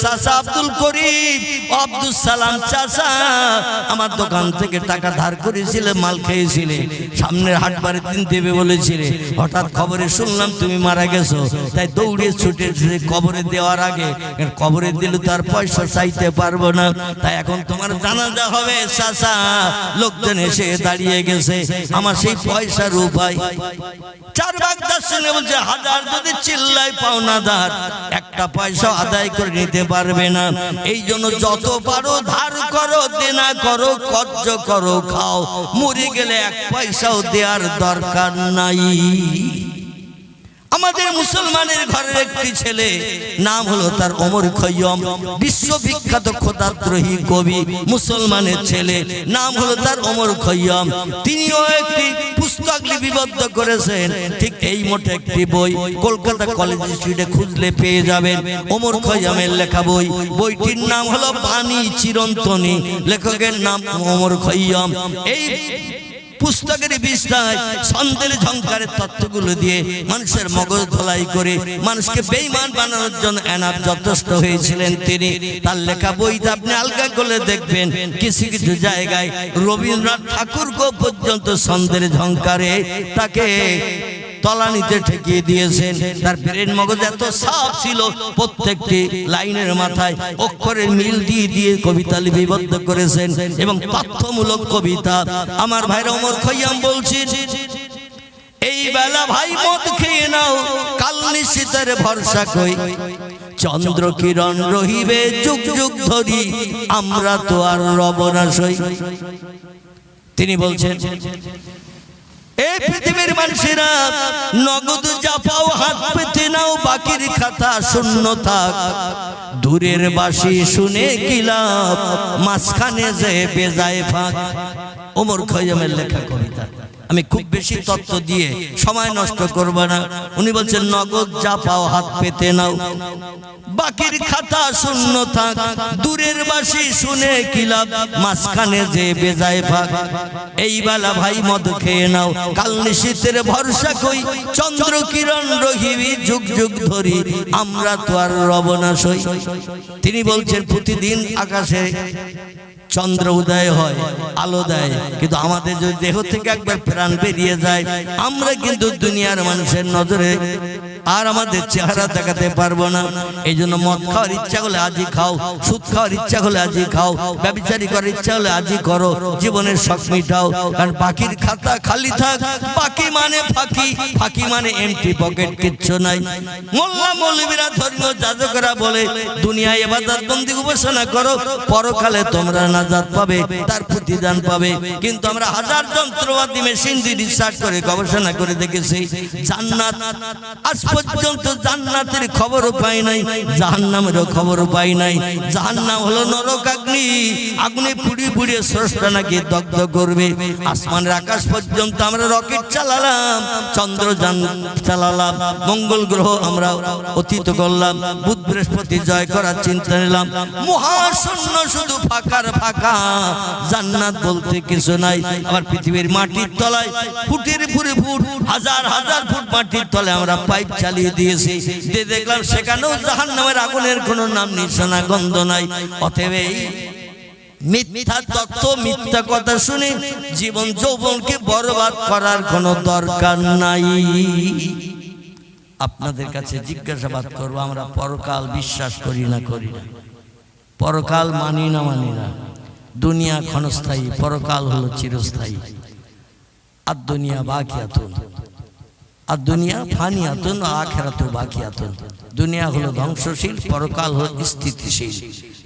চাচা আব্দুল করিম, আব্দুল সালাম চাচা, আমার দোকান থেকে টাকা ধার করেছিলে, মাল খেয়েছিলে, সামনের হাট বারে দিন দেবে বলেছিলে, হঠাৎ খবরে শুনলাম তুমি মারা গেছো, তাই দৌড়ে ছুটে কবরে দেওয়ার আগে, কবরে দিলে তো আর পয়সা চাইতে পারবো না, তাই এখন তোমার জানাজা হবে চাচা, লোকজন এসে দাঁড়িয়ে গেছে, আমার সেই পয়সার উপায়। চার ভাগ দর্শনে বলছে হাজার যদি চিল্লায় পাওনাদার একটা পয়সা আদায় করে নিতে পারবে না। এই জন্য যত পারো ধার করো, দেনা করো, কর্জ করো, খাও, মরে গেলে এক পয়সাও দেওয়ার দরকার নাই। আমাদের মুসলমানের ঘরের একটি ছেলে, নাম হলো তার ওমর খৈয়ম, বিশ্ববিখ্যাত খোদাদ্রোহী কবি, মুসলমানের ছেলে, নাম হলো তার ওমর খৈয়ম। তিনিও একটি পুস্তক লিপিবদ্ধ করেছেন, ঠিক এই মতো একটি বই কলকাতা কলেজ স্ট্রিটে খুঁজলে পেয়ে যাবেন, ওমর খৈয়মের লেখা বই। বইটির নাম হলো বাণী চিরন্তনী, লেখকের নাম ওমর খৈয়ম। এই পুস্তকের বিস্তার ছন্দের ঝংকারের তত্ত্বগুলো দিয়ে মানুষের মগজ ধোলাই করে মানুষকে বেঈমান বানানোর জন্য এনাফ যথেষ্ট হয়েছিলেন তিনি। তার লেখা বইটা আপনি আলগা করে দেখবেন, কিছু কিছু জায়গায় রবীন্দ্রনাথ ঠাকুরকে পর্যন্ত ছন্দের ঝংকারে তাকে তলানিতে ঠেকিয়ে দিয়েছেন। তার ব্রেন মগজ এত সাফ ছিল, প্রত্যেকটি লাইনের মাথায় অক্ষরের মিল দিয়ে দিয়ে কবিতা লিপিবদ্ধ করেছেন এবং তথ্যমূলক কবিতা। আমার ভাইরা ওমর খৈয়াম বলছেন, এই বেলা ভাই মদ খেয়ে নাও, কাল নিশীতের ভরসা কই, চন্দ্র কিরণ রহিবে যুগ যুগ ধরি, আমরা তো আর রব না সই। তিনি বলছেন এই পৃথিবীর মানুষেরা নগদ যা পাও হাত পেতে নাও, বাকির খাতা শূন্য থাক, দূরের বাঁশি শুনে কি লাভ, মাঝখানে যে বেজায় ফাঁক। ওমর খৈয়মের লেখা কবিতা। আমি খুব বেশি তত্ত্ব দিয়ে সময় নষ্ট করব না। উনি বলছেন নগদ যা পাও হাত পেতে নাও, বাকির খাতা শূন্য থাক, দূরের বাঁশি শুনে কি লাভ, মাঝখানে যে বেজায় ফাঁক। এই বেলা ভাই মদ খেয়ে নাও, কাল নিশীতের ভরসা কই, চন্দ্র কিরণ রহিবি যুগ যুগ ধরি, আমরা তো আর রব না সই। তিনি বলছেন প্রতিদিন আকাশে চন্দ্র উদয় হয়, আলো দেয়, কিন্তু আমাদের যদি দেহ থেকে একবার প্রাণ বেরিয়ে যায়, আমরা কিন্তু দুনিয়ার মানুষের নজরে আর আমাদের চেহারা দেখাতে পারবো না। এই জন্য মদ খাওয়ার ইচ্ছা হলে আজই খাও, সুদ খাওয়ার ইচ্ছা হলে আজই খাও, ব্যভিচারী করার ইচ্ছা হলে আজই করো, জীবনের শখ মিটাও, কারণ বাকির খাতা খালি থাক। বাকি মানে ফাঁকি, ফাঁকি মানে এমটি পকেট, কিচ্ছু নাই। মোল্লা মৌলবীরা ধর্মীয় যাজকেরা বলে দুনিয়ায় ইবাদত বন্দি উপাসনা করো, পরকালে তোমরা নাজাত পাবে, তার প্রতিদান পাবে। কিন্তু আমরা হাজার যন্ত্রপাতি মেশিন দিয়ে রিসার্চ করে গবেষণা করে দেখেছি, জান্নাত আজ পর্যন্ত জান্নাতের খবরও পাই নাই, জাহান্নামেরও খবরও পাই নাই। জাহান্নাম হলো নরক আগ্নি, আগুনে পুড়িয়ে পুড়িয়ে স্রষ্টা নাকি দগ্ধ করবে। আসমানের আকাশ পর্যন্ত আমরা রকেট চালালাম, চন্দ্রযান চালালাম, মঙ্গল গ্রহ আমরা অতীত করলাম, বুধ বৃহস্পতি জয় করার চিন্তা নিলাম। মহাশূন্য শুধু ফাঁকার ফাঁকা, জান্নাত বলতে কিছু নাই। আবার পৃথিবীর মাটির তলায় ফুটের পুরে ফুট, হাজার হাজার ফুট মাটির তলে আমরা পাইপ চালিয়ে দিয়েছি, দিয়ে দেখলাম সেখানেও জাহান্নামের আগুনের কোনো নাম নিশানা গন্ধ নাই। অতএব এই মিথ্যা তত্ত্ব, মিথ্যা কথা শুনে জীবন যৌবনকে বরবাদ করার কোনো দরকার নাই। আপনাদের কাছে জিজ্ঞাসাবাদ করবো, আমরা পরকাল বিশ্বাস করি না করি না? পরকাল মানি না মানি না? দুনিয়া ক্ষণস্থায়ী, পরকাল হলো চিরস্থায়ী। আর দুনিয়া বাকিয়াতুন, আর দুনিয়া ফানিয়াতুন, আখিরাতু বাকিয়াতুন। দুনিয়া হলো ধ্বংসশীল, পরকাল হলো স্থিতিশীল।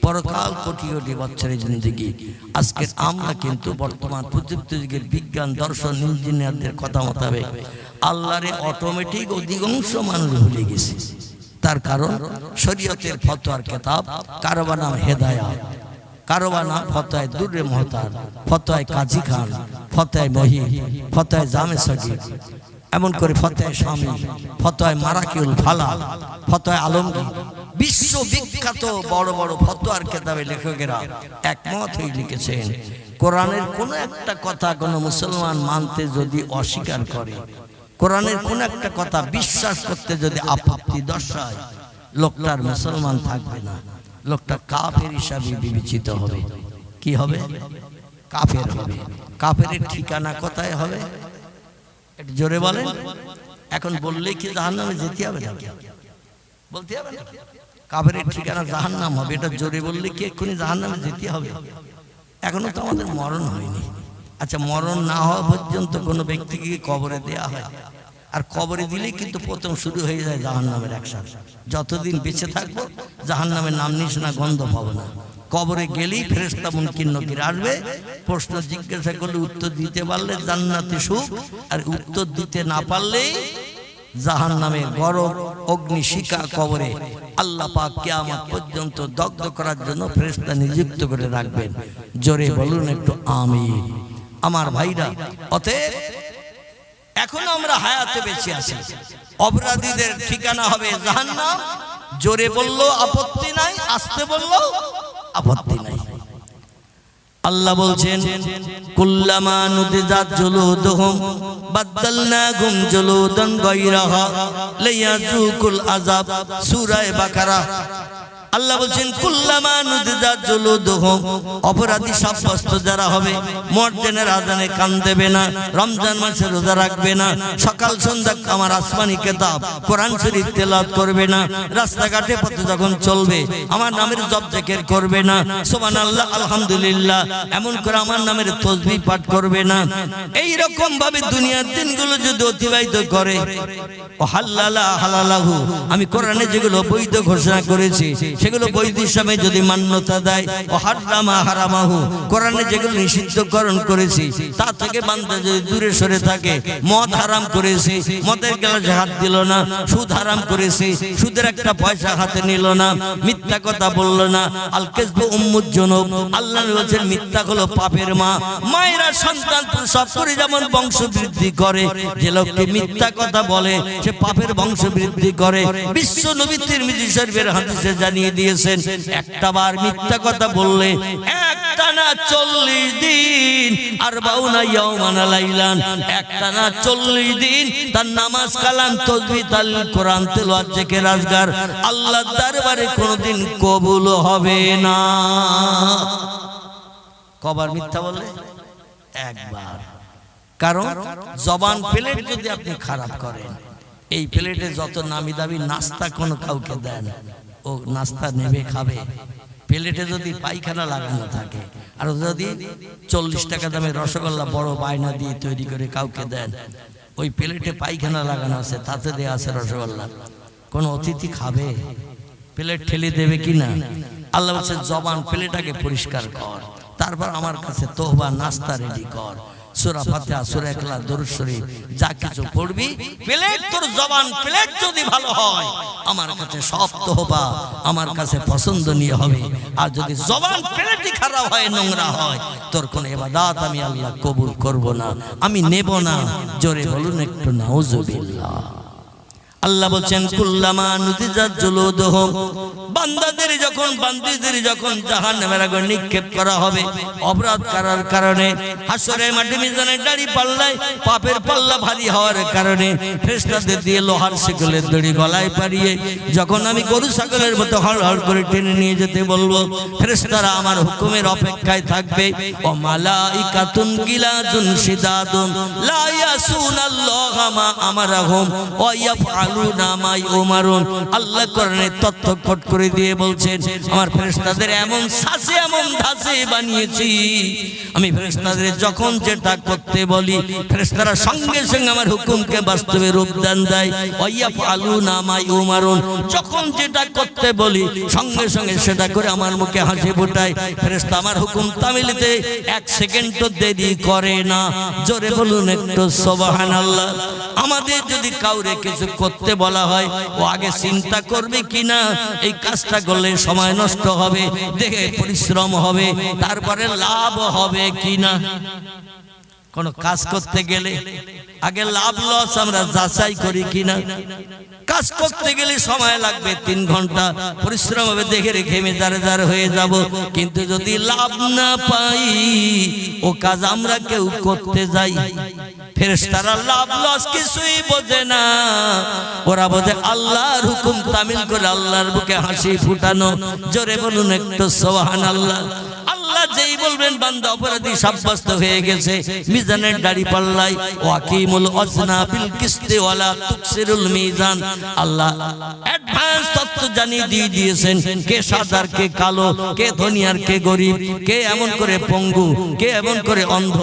পরকাল কোটি কোটি বছরের জিন্দেগি। আজকে আমরা কিন্তু বর্তমান প্রযুক্তি যুগের বিজ্ঞান, দর্শন, ইঞ্জিনিয়ারদের কথা মোতাবেক আল্লাহরে অটোমেটিক অধিকাংশ মানুষ ভুলে গেছে। তার কারণ শরীয়তের ফতোয়ার কিতাব, কারবা নাম হেদায়াত, কারবা নাম ফতোয়ায়ে দুররে মুহতার, ফতোয়ায়ে কাজী খান, ফতোয়ায়ে মহি, ফতোয়ায়ে জামে সগীর, এমন করে ফতোয়ায়ে শামী, ফতোয়ায়ে মারাকিউল ফালাহ, ফতোয়ায়ে আলমগীর, বিশ্ববিখ্যাত বড় বড় ফতোয়ার কিতাবে লেখকেরা একমত হয়ে লিখেছেন, কোরআনের কোন একটা কথা কোন মুসলমান মানতে যদি অস্বীকার করে, কোরআনের কোন একটা কথা বিশ্বাস করতে যদি আপত্তি দর্শায়, লোকটার মুসলমান থাকবে না, লোকটা কাফের হিসাবে বিবেচিত হবে। কি হবে? কাফের হবে। কাফেরের ঠিকানা কোথায় হবে? একটু জোরে বলেন। এখন বললে কি জাহান্নামে যেতে হবে নাকি? বলতে হবে না? কাফেরের ঠিকানা জাহান্নাম হবে, এটা জোরে বললে কি এক্ষুনি জাহান্নামে যেতে হবে? এখনো তো আমাদের মরণ হয়নি। আচ্ছা, মরণ না হওয়া পর্যন্ত কোনো ব্যক্তিকে কবরে দেয়া হয়, আর কবরে দিলেই কিন্তু প্রথম শুরু হয়ে যায় জাহান্নামের অ্যাকশন। যতদিন বেঁচে থাকবো জাহান্নামের নাম নিশানা গন্ধ পাবো না। কবরে গেলেই ফেরেশতা মুনকির নকির আসবে, প্রশ্ন জিজ্ঞাসা করলে উত্তর দিতে পারলে জান্নাতে সুখ, আর উত্তর দিতে না পারলেই জাহান্নামের গরম অগ্নিশিখা কবরে আল্লাহ পাক কিয়ামত পর্যন্ত দগ্ধ করার জন্য ফেরেশতা নিযুক্ত করে রাখবেন। জোরে বলুন একটু আমিন। আমার ভাইরা, অতএব এখন আমরা হায়াতে বেঁচে আছি, অপরাধীদের ঠিকানা হবে জাহান্নাম। জোরে বললো আপত্তি নাই, আসতে বললো আপত্তি নাই। আল্লাহ বলছেন, কুল্লামা নুদিজাত জুলুদুহুম বাদদালনাহুম জুলুদান গায়রাহা লিয়াযুকুল আযাব। সূরা বাকারা। আল্লাহ বলছেন, কুল্লামা নুদিজাত জুলুদুহুম, অপরাধী সাব্যস্ত যারা হবে, মুয়াজ্জিনের আযানে কান দেবে না, রমজান মাসে রোজা রাখবে না, সকাল সন্ধ্যা আমার আসমানি কিতাব কোরআন শরীফ তেলাওয়াত করবে না, রাস্তাঘাটে পথে যখন চলবে আমার নামের জপ জিকির করবে না, সুবহানাল্লাহ আলহামদুলিল্লাহ এমন করে আমার নামের তাসবিহ পাঠ করবে না, এই রকম ভাবে দুনিয়ার দিনগুলো যদি অতিবাহিত করে, ও হাল্লালা হালালাহু, আমি কোরআনে যেগুলো বৈধ ঘোষণা করেছি সেগুলো বৈধ হিসাবে যদি মান্যতা দেয়, ও হারামা হারামাহু, কোরআনে যেগুলো নিষিদ্ধকরণ করেছি তা থেকে বান্দা যদি দূরে সরে থাকে, মদ হারাম করেছি, মদের গ্লাসে হাত দিল না, সুদ হারাম করেছি, সুদের একটা পয়সা হাতে নিল না, মিথ্যা কথা বলল না, আল কাযবু উম্মুজ জুনুব, আল্লাহ বলেছেন মিথ্যা হলো পাপের মা। মায়েরা সন্তান প্রসব করে যেমন বংশ বৃদ্ধি করে, যে লোককে মিথ্যা কথা বলে সে পাপের বংশ বৃদ্ধি করে। বিশ্ব নবী তিরমিজি শরীফের হাদিসে জানিয়ে দিয়েছেন, একটা বার মিথ্যা কথা বললে একটানা 40 দিন, আরবাউনা ইয়াওমান লাইলান, একটানা 40 দিন তার নামাজ কালাম তাসবিহ তাহলিল কোরআন তেলাওয়াত জিকির আজগার আল্লাহর দরবারে কোনদিন কবুল হবে না। কবার মিথ্যা বললে? একবার। কারণ জবান প্লেট যদি আপনি খারাপ করেন, এই প্লেটে যত নামি দামি নাস্তা কোনো কাউকে দেন, ও নাস্তা নেবে খাবে। প্লেটে যদি পায়খানা লাগানো থাকে, আর যদি 40 টাকা দামের রসগোল্লা বড় বায়না দিয়ে তৈরি করে কাউকে দেন, ওই প্লেটে পায়খানা লাগানো আছে, তাতে দেয়া আছে রসগোল্লা, কোন অতিথি খাবে? প্লেট ঠেলে দেবে কিনা? আল্লাহ বলছে জবান প্লেটটাকে পরিষ্কার কর, তারপর আমার কাছে তওবা নাস্তা রেডি কর। সূরা ফাতিহা, সূরা ইখলাস, দরুদ শরীফ যা কিছু পড়বি, প্লেট তোর জবান প্লেট যদি ভালো হয় আমার কাছে সব তওবা আমার কাছে পছন্দনীয় হবে। আর যদি জবান প্লেটই খারাপ হয়, নোংরা হয়, তোর কোন ইবাদত আমি আল্লাহ কবুল করব না, আমি নেব না। জোরে বলুন একটু নাউজুবিল্লাহ। আল্লাহ বলছেন কুল্লামা নুদিজাত জুলুদুহুম, বান্দাদের যখন বান্দীদের যখন জাহান্নামের আগুনে নিক্ষেপ করা হবে অপরাধ করার কারণে, হাসরের মাঠে মিজানের দাড়ি পাল্লায় পাপের পাল্লা ভারী হওয়ার কারণে ফেরেশতাদের দিয়ে লোহার শিকলের দড়ি গলায় পারিয়ে যখন আমি গরু ছাগলের মতো হড়হড় করে টেনে নিয়ে যেতে বলবো, ফেরেশতারা আমার হুকুমের অপেক্ষায় থাকবে। ও মালাইকাতুন গিলাজুন শিদাদুন লা ইয়াসুনাল্লাহা মা আমারাহুম ওয়া ইয়াফআলুনা মা ইউমারুন। আল্লাহ কোরআনে তথ্যকট করে দিয়ে বলছেন আমার ফেরেশতাদের এমন সাজে এমন ধাঁচে বানিয়েছি, আমি ফেরেশতাদের যখন যেটা করতে বলি ফেরেশতারা সঙ্গে সঙ্গে আমার হুকুমকে বাস্তবে রূপ দান দেয়। ওয়া ইয়াফআলুনা মা ইউমারুন, যখন যেটা করতে বলি সঙ্গে সঙ্গে সেটা করে আমার মুখে হাসি ফোটায়। ফেরেশতা আমার হুকুম তামিলতে এক সেকেন্ডও দেরি করে না। জোরে বলুন একটু সুবহানাল্লাহ। আমাদের যদি কাউরে কিছু করতে বলা হয় ও আগে চিন্তা করবে কিনা এই কাজটা করলে সময় নষ্ট হবে, দেখে পরিশ্রম হবে, তারপরে লাভ হবে কিনা। কোন কাজ করতে গেলে আগে লাভ লস আমরা যাচাই করি কিনা। কাজ করতে গেলে সময় লাগবে 3 ঘন্টা, পরিশ্রম হবে, দেখে রেখে মেজারে জার হয়ে যাব, কিন্তু যদি লাভ না পাই ও কাজ আমরা কেউ করতে যাই, ফেরেশতারা লাভ লস কিছুই বোঝে না, ওরা বোঝে আল্লাহর হুকুম তামিল করে আল্লাহর বুকে হাসি ফুটানো। জোরে বলুন একটু সুবহানাল্লাহ। আল্লাহ যেই বলবেন বান্দা অপরাধী সাব্যস্ত হয়ে গেছে, মিজানের দাড়ি পাল্লায় ওয়াকিমুল ওয়াজনা বিল কিসতি ওয়ালা তুকসিরুল মিজান। আল্লাহ অ্যাডভান্স তথ্য জানিয়ে দিয়ে দিয়েছেন কে সাদা কে কালো, কে ধনী আর কে গরিব, কে এমন করে পঙ্গু, কে এমন করে অন্ধ।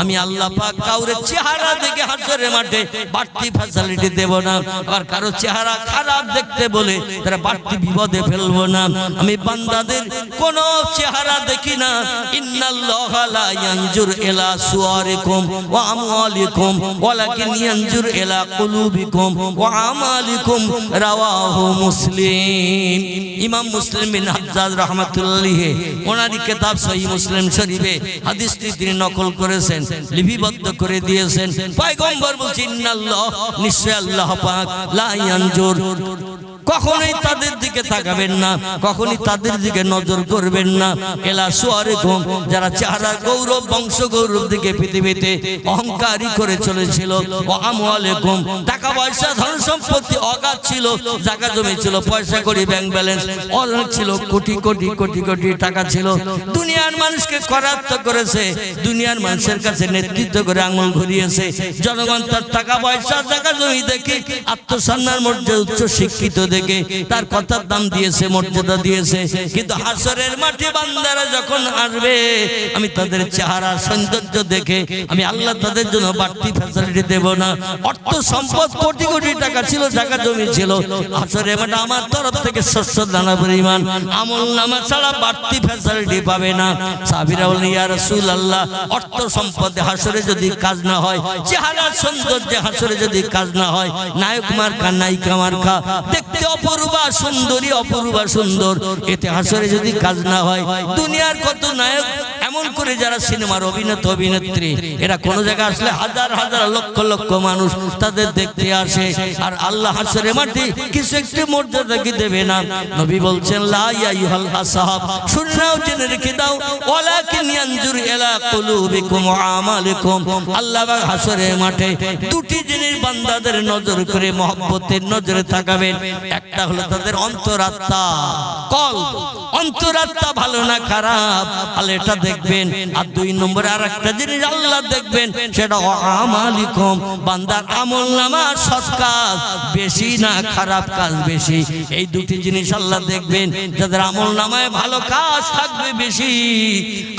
আমি আল্লাহ পাক কাউরে চেহারা দেখে হাসরের মাঠে বাড়তি ফ্যাসিলিটি দেব না, আর কারো চেহারা খারাপ দেখতে বলে তারা বাড়তি বিপদে ফেলবো না। আমি বান্দাদের কোন চেহারা দেখি না। ইন্নাল্লাহা লা ইয়ানজুর ইলা সুওয়ারিকুম ওয়া আমওয়ালিকুম ওয়ালাকিন ইয়ানজুর ইলা কুলুবিকুম ওয়া আমালিকুম। রাওয়াহু মুসলিম। ইমাম মুসলিম বিন হাজ্জাজ রাহমাতুল্লাহি ওনার কিতাব সহিহ মুসলিম শরীফে হাদিসটি তিনি নকল করেছেন, লিপিবদ্ধ করে দিয়েছেন। পয়গম্বর বলেছেন ইন্নাল্লাহ, নিশ্চয় আল্লাহ পাক, লা ইয়ানজুর, কখনোই তাদের দিকে তাকাবেন না, কখনোই তাদের দিকে নজর করবেন না। এলা সুয়ারিকুম, যারা চেহারা গৌরব বংশ গৌরব দিকে পৃথিবীতে অহংকারী করে চলেছিল। ও আমওয়ালিকুম, টাকা পয়সা ধন সম্পত্তি অগাধ ছিল, জায়গা জমি ছিল, পয়সা কড়ি ব্যাংক ব্যালেন্স অনেক ছিল, কোটি কোটি কোটি কোটি টাকা ছিল। দুনিয়ার মানুষকে করায়ত্ত করেছে, দুনিয়ার মানুষের কাছে নেতৃত্ব করে আঙুল ঘুরিয়েছে। জনগণ তার টাকা পয়সা জায়গা জমি দেখে আত্মসম্মান মর্যাদা উচ্চ শিক্ষিত দেখে তার কথার দাম দিয়েছে, মর্যাদা দিয়েছে। কিন্তু হাসরের মাঠে বান্দারা যখন আসবে আমি তাদের চেহারা সৌন্দর্য দেখে আমি আল্লাহ তাদের জন্য বাড়তি ফ্যাসিলিটি দেব না। অর্থ সম্পদ কোটি কোটি টাকা ছিল, জায়গা জমি ছিল, হাসরের মাঠে আমার তরফ থেকে শস্য দানা পরিমাণ আমল নামা ছাড়া বাড়তি ফ্যাসিলিটি পাবে না। সাহাবীরা বলেন ইয়া রাসূলুল্লাহ, অর্থ সম্পদে হাসরে যদি কাজ না হয়, চেহারা সৌন্দর্যে হাসরে যদি কাজ না হয়, নায়ক মার্কা নায়িকা মার্কা দেখতে অপরূপা সুন্দরী অপরূপা সুন্দর, এতে হাসরে যদি কাজ না হয়, দুনিয়ার কত নায়ক এমন করে যারা সিনেমার অভিনেতা অভিনেত্রী এরা কোন জায়গায় আসলে হাজার হাজার লক্ষ লক্ষ মানুষ তাদের দেখতে আসে, আর আল্লাহ হাসরে মাঠে কিছু একটি মর্যাদা কি দেবে না। নবী বলছেন লা ইয়াইহাল আসহাব, শুননাও জেনে রেখে দাও, ওয়ালাকিন ইয়ানজুর ইলা কুলুবিকুম ওয়া আমালিকুম। আল্লাহ পাক হাসরে মাঠে দুটি জিনিস বান্দাদের নজর করে মহব্বতের নজরে তাকাবেন। একটা হলো তাদের অন্তরাত্মা, কলব, অন্তরাত্মা ভালো না খারাপ আল্লাহ এটা দেখবেন। আর 2 নম্বরে আরেকটা জিনিস আল্লাহ দেখবেন, সেটা আমালিকুম, বান্দার আমলনামা সৎ কাজ বেশি না খারাপ কাজ বেশি। এই দুটি জিনিস আল্লাহ দেখবেন। যাদের আমলনামায় ভালো কাজ থাকবে বেশি,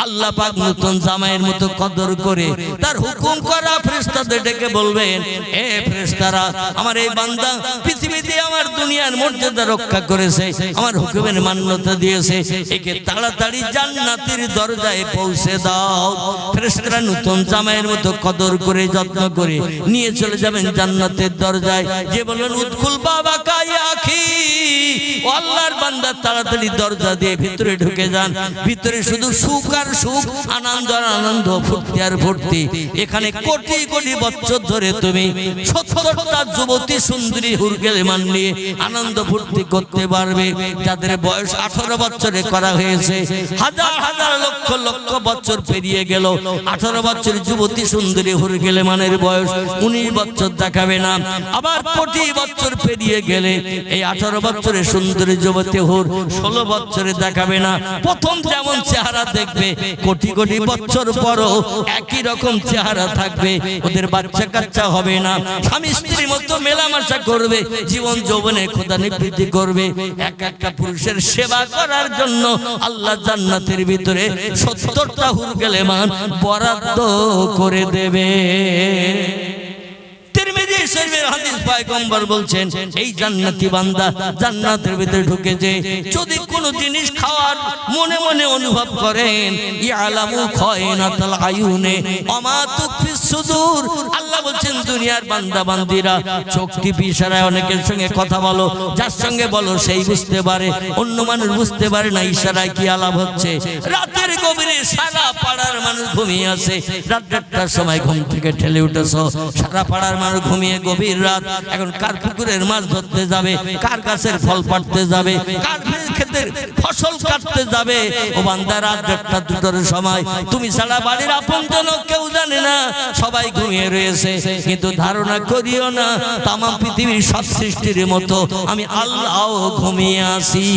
আল্লাহ পাক নতুন জামাইয়ের মতো কদর করে তার হুকুম করা ফেরেশতাদের ডেকে বলবেন, এ ফেরেশতারা, আমার এই বান্দা পৃথিবীতে আমার দুনিয়ার মর্যাদা রক্ষা করেছে, আমার হুকুমের মান্যতা দিয়েছে, একে তাড়াতাড়ি জান্নাতের দরজায় পৌঁছে দাও। ফেরেশতারা নতুন জামাইয়ের মতো কদর করে যত্ন করে নিয়ে চলে যাবেন জান্নাতের দরজায়। যে বলেন উদখুল বাবা কায়াখি, ও আল্লাহর বান্দা তাড়াতাড়ি দরজা দিয়ে ভিতরে ঢুকে যান। ভিতরে শুধু সুখ আর সুখ, আনন্দ আর আনন্দ, ফুর্তি আর ফুর্তি। এখানে কোটি কোটি বছর ধরে তুমি 70টা যুবতী সুন্দরী হুরগেলেমান নিয়ে আনন্দ ফুর্তি করতে পারবে। যাদের বয়স 18 বছরে করা হয়েছে, হাজার হাজার লক্ষ লক্ষ বছর পেরিয়ে গেল, 18 বছর যুবতী সুন্দরী হুরগেলেমানের বয়স 19 বছর দেখাবে না। আবার কোটি বছর পেরিয়ে গেলে এই 18 বছরের সুন্দরী যুবতী হুর 16 বছরে দেখাবে না। প্রথম যেমন চেহারা দেখবে, কোটি কোটি বছর পরও একই রকম চেহারা থাকবে। ওদের বাচ্চা কাচ্চা হবে না, স্বামী স্ত্রীর মতো মেলামেশা করবে, জীবন যৌবনে খোদা নিবৃত্তি করবে। এক একটা পুরুষের সেবা করার জন্য আল্লাহ জান্নাতের ভিতরে 70টা হুরগেলেমান বরাদ্দ করে দেবে। তিরমিজি শরীফের হাদিস, পয়গম্বর বলছেন এই জান্নাতি বান্দা জান্নাতের ভিতরে ঢুকেছে, যদি কোনো জিনিস খাওয়ার মনে মনে অনুভব করেন, ইয়ালামু খায়নাতাল আয়ুনে ওমা তুখফিস সুদূর। আল্লাহ বলছেন দুনিয়ার বান্দা বান্দিরা চোখ টিপে ইশারায় অনেকের সঙ্গে কথা বলো, যার সঙ্গে বলো সেই বুঝতে পারে, অন্য মানুষ বুঝতে পারে না ইশারায় কি আলাপ হচ্ছে। রাতের গভীরে সারা পাড়ার মানুষ ঘুমিয়ে আছে, রাত 1টার সময় ঘুম থেকে ঠেলে উঠেছো, সারা পাড়ার মানুষ ঘুমিয়ে, গভীর রাত। এখন কার পুকুরের মাছ ধরতে যাবে, কার গাছের ফল পাড়তে যাবে, কার ক্ষেতের ফসল কাটতে যাবে। ও বান্দা, রাত 1টা 2টার সময় তুমি ছাড়া বাড়ির আপনজন কেউ জানে না, সবাই ঘুমিয়ে রয়েছে। কিন্তু ধারণা করিও না তামাম পৃথিবীর সব সৃষ্টির মতো আমি আল্লাহ ঘুমিয়ে আছি।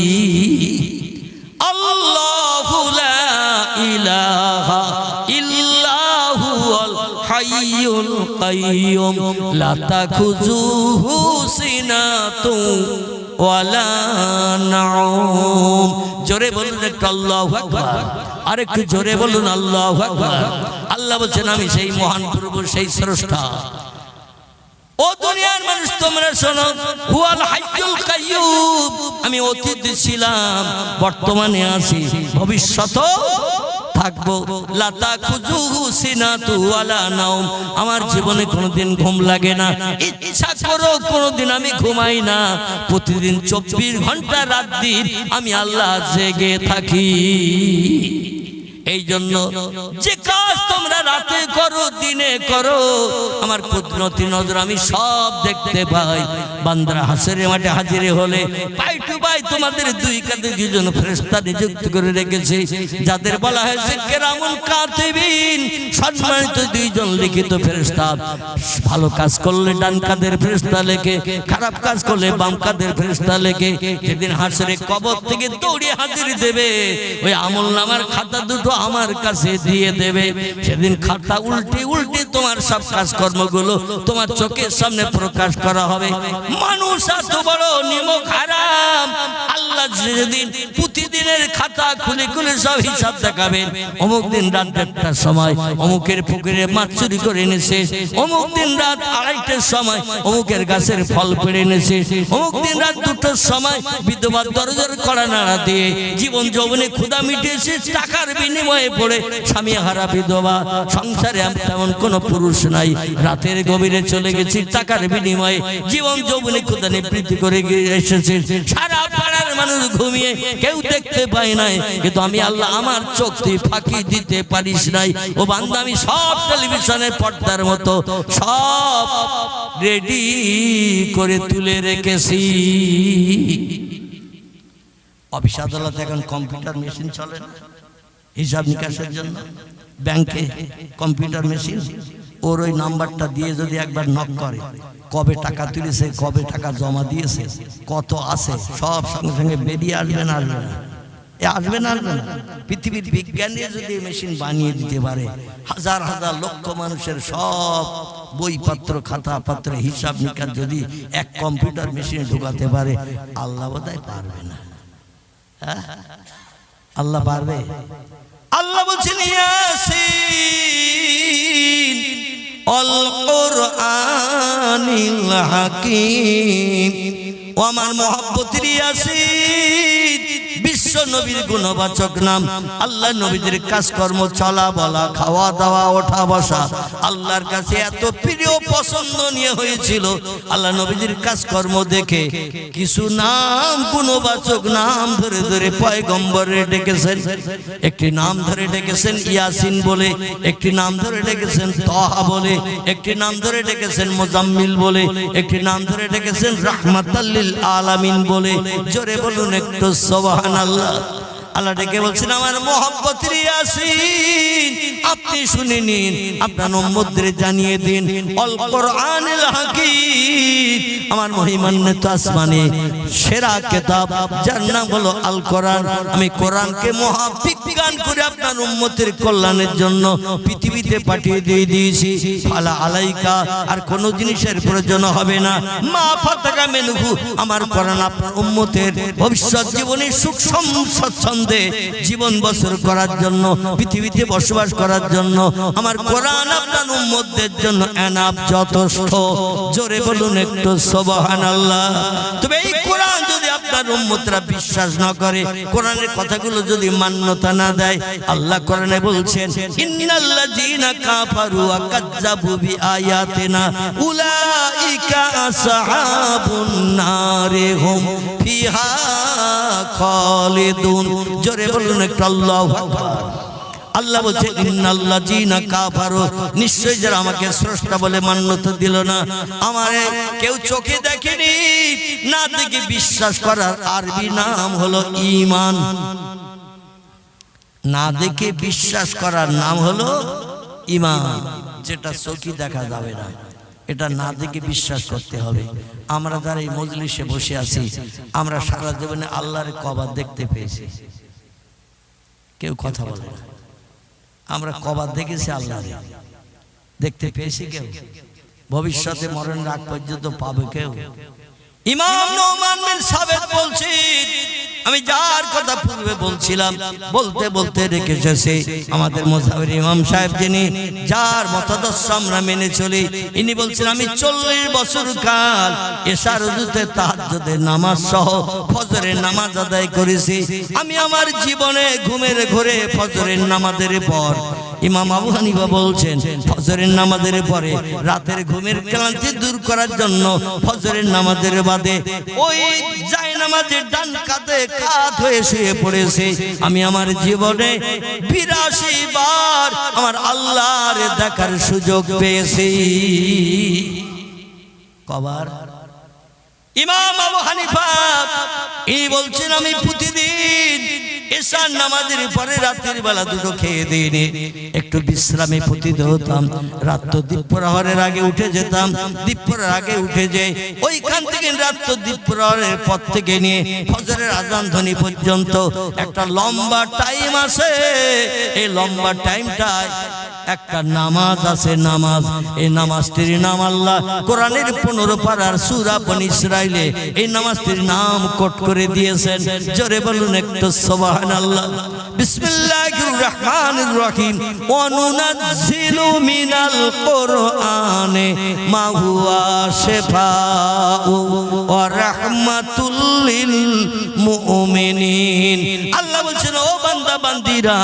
আল্লাহু লা ইলাহা ইল্লাহু আল হাইয়ুল কাইয়ুম লা তাখুযুহু সিনাতুন ওয়ালা নাউম। জোরে বলুন একটু আল্লাহু আকবার, আর একটু জোরে বলুন আল্লাহু আকবার। আল্লাহ বলছেন আমি সেই মহান প্রভু, সেই স্রষ্টা। ও দুনিয়ার মানুষ তোমরা শোনো, হুয়াল হাইয়ুল কাইয়ুম, আমি অতীত ছিলাম, বর্তমানে আছি, ভবিষ্যতেও থাকবো। লা তাখুযুহু সিনাতু ওয়ালা নাওম, আমার জীবনে কোনোদিন ঘুম লাগে না, ইচ্ছা করো কোনোদিন আমি ঘুমাই না। প্রতিদিন 24 ঘন্টা রাত দিন আমি আল্লাহ জেগে থাকি। এই জন্য যে কাজ তোমরা রাতে করো দিনে করো, আমার কুদরতি নজর আমি সব দেখতে পাই। বান্দারা হাসরের মাঠে হাজির হলে পাই টু পাই তোমাদের দুই কাঁধে দুজন ফেরেশতা নিযুক্ত করে রেখেছে, যাদের বলা হয়েছে কিরামুল কাতিবিন, সম্মানিত দুইজন লিখিত ফেরেশতা। ভালো কাজ করলে ডান কাঁধের ফেরেশতা লেখে, খারাপ কাজ করলে বাম কাঁধের ফেরেশতা লেখে। যেদিন হাসরে কবর থেকে দৌড়িয়ে হাজির দেবে, ওই আমলনামার খাতা দুটো আমার কাছে দিয়ে দেবে। সেদিন খাতা উল্টে উল্টে তোমার সব কাজকর্মগুলো তোমার চোখের সামনে প্রকাশ করা হবে। মানুষ এত বড় নিমক হারাম, আল্লাহ যেদিন প্রতিদিনের খাতা খুলে খুলে সব হিসাব দেখাবেন। অমুক দিন রাত 1টার সময় অমুকের পুকুরে মাছ চুরি করে এনেছে, অমুক দিন রাত 2:30টার সময় অমুকের গাছের ফল পেড়ে এনেছে, অমুক দিন রাত 2টার সময় বিধবার দরজার কড়া নাড়া দিয়ে জীবন যৌবনে ক্ষুধা মিটিয়েছে, টাকার বিনিময়ে পড়ে স্বামী হারা বিধবা, সংসারে তেমন কোনো পুরুষ নাই, রাতের গভীরে চলে গেছি টাকার বিনিময়ে জীবন যৌবনে ক্ষুধা নিবৃত্তি করে এসেছে। সারা পাড়ার মানুষ ঘুমিয়ে, কেউ দেখতে পায় নাই, কিন্তু আমি আল্লাহ আমার চোখ তুই ফাঁকি দিতে পারিস নাই। ও বান্দা, আমি সব টেলিভিশনের পর্দার মতো সব রেডি করে তুলে রেখেছি। অফিস আদালতে এখন কম্পিউটার মেশিন চলে না হিসাব নিকাশের জন্য, ব্যাংকে কম্পিউটার মেশিন, ওর ওই নাম্বারটা দিয়ে যদি একবার নক করে, কবে টাকা তুলেছে, কবে টাকা জমা দিয়েছে, কত আছে, সব সঙ্গে সঙ্গে বেরিয়ে আসবে না, আসবে না, আসবে না, আসবে না। পৃথিবীর বিজ্ঞানী যদি মেশিন বানিয়ে দিতে পারে, হাজার হাজার লক্ষ মানুষের সব বইপত্র খাতা পত্র হিসাব নিকাশ যদি এক কম্পিউটার মেশিনে ঢুকাতে পারে, আল্লাহ বোধহয় পারবে না। আল্লাহ পারবে? আল্লাহ বলছেন ইয়াসিন আল কুরআনিল হাকীম, ও আমার মহব্বতের ইয়াসিন, বিশ্ব বিশ্ব নবীর গুণবাচক নাম। আল্লাহ নবীদের কাজকর্ম, চলা বলা, খাওয়া দাওয়া, ওঠা বসা আল্লাহর কাছে এত প্রিয় পছন্দনীয় হয়েছিল। আল্লাহ নবীদের কাজকর্ম দেখে কিছু নাম, গুণবাচক নাম ধরে ধরে পয়গম্বরে ডেকেছেন। একটি নাম ধরে ডেকেছেন ইয়াসিন বলে, একটি নাম ধরে ডেকেছেন তাহা বলে, একটি নাম ধরে ডেকেছেন মুজাম্মিল বলে, একটি নাম ধরে ডেকেছেন রাহমাতাল লিল আলামিন বলে। জোরে বলুন একটু সুবহানাল্লাহ। আল্লাহ ডেকে বলছেন, আমার মহব্বতের ইয়াসিন আপনি শুনে নিন, আপনার উম্মতদের জানিয়ে দিন, আল কোরআনুল হাকীম, আমার মহিমান্বিত আসমানে সেরা কিতাব যার নাম হলো আল কোরআন। আমি কোরআনকে মহাবিজ্ঞান করে আপনার উম্মতের কল্যাণের জন্য পৃথিবীতে পাঠিয়ে দিয়ে দিয়েছি। ফালা আলাইকা, আর কোনো জিনিসের প্রয়োজন হবে না। মা ফাতাকা মেনহু, আমার কোরআন আপনার উম্মতের ভবিষ্যৎ জীবনে সুখ স্বচ্ছন্দে জীবন বসর করার জন্য, পৃথিবীতে বসবাস করার জন্য আমার কোরআন আপনার উম্মতদের জন্য এনাফ, যথেষ্ট। জোরে বলুন একটু সুবহানাল্লাহ। তবে এই কোরআন যদি আপনার উম্মতরা বিশ্বাস না করে, কোরআনের কথাগুলো যদি মান্যতা না দেয়, আল্লাহ কোরআনে বলছেন, ইন্নাল্লাযীনা কাফারু ওয়া কাযযাবু বিআয়াতিনা উলাইকা আসহাবুন নারি হুম ফিহা খালিদুন। জোরে বলুন একটু আল্লাহু আকবার। আল্লাহ বলছে, ইন্নাল্লাযীনা কাফারু, নিশ্চয় যারা আমাকে স্রষ্টা বলে মান্যতা দিল না, আমারে কেউ চোখে দেখেনি, না দেখে বিশ্বাস করার আরবি নাম হলো ঈমান। না দেখে বিশ্বাস করার নাম হলো ঈমান, যেটা চোখে দেখা যাবে না, এটা না দেখে বিশ্বাস করতে হবে। আমরা যারা এই মজলিসে বসে আছি, আমরা সারা জীবনে আল্লাহর কবার দেখতে পেয়েছি? কেউ কথা বলে না। আমরা কবার দেখেছি আল্লাহরে? দেখতে পেয়েছি কেউ? ভবিষ্যতে মরণের আগ পর্যন্ত পাবে কেউ? ইমাম নোমান বিন সাবেত বলছেন, আমি যার কথা পূর্বে বলছিলাম, বলতে বলতে রেখে এসেছি আমাদের মাযহাবের ইমাম সাহেব, যিনি যার মতাদর্শ আমরা মেনে চলি, ইনি বলছেন, আমি 40 বছর কাল এশার ওযুতে তাহাজ্জুদের নামাজ সহ ফজরের নামাজ আদায় করেছি। আমি আমার জীবনে ঘুমের ঘোরে ফজরের নামাজের পর, ইমাম আবু হানিফা বলছেন, ফজরের নামাজের পরে রাতের ঘুমের ক্লান্তি দূর করার জন্য ফজরের নামাজের বাদে ওই জায়নামাজের ডান কাঁধে কাঁধ হয়ে শুয়ে পড়েছি। আমি আমার জীবনে 82 বার আমার আল্লাহর দেখার সুযোগ পেয়েছি। কবার? ইমাম আবু হানিফা এই বলছেন, আমি প্রতিদিন এশার নামাজের পরে রাতের বেলা দুটো খেয়ে দিয়ে একটু বিশ্রামে পতিত হতাম। রাত দ্বীপ্রহরের আগে উঠে যেতাম। দ্বীপ্রহরের আগে উঠে যে ওইখান থেকে রাত দ্বীপ্রহরের পর থেকে নিয়ে ফজরের আজান ধ্বনি পর্যন্ত একটা লম্বা টাইম আছে। এই লম্বা টাইমটায় একটা নামাজ আছে, নামাজ। এই নামাজটির নাম আল্লাহ কোরআনের 15 পারার সূরা বনী ইসরাইলে এই নামাজটির নাম কোট করে দিয়েছেন। জোরে বলুন একটু সুবহানাল্লাহ। বিসমিল্লাহির রহমানির রহিম। ওয়া নুনাজ্জিলু মিনাল কোরআনি মা হুয়া শিফাউ ওয়া রাহমাতুল লিল মুমিনিন। আল্লাহ বলছেন, ও বান্দা বান্দিরা,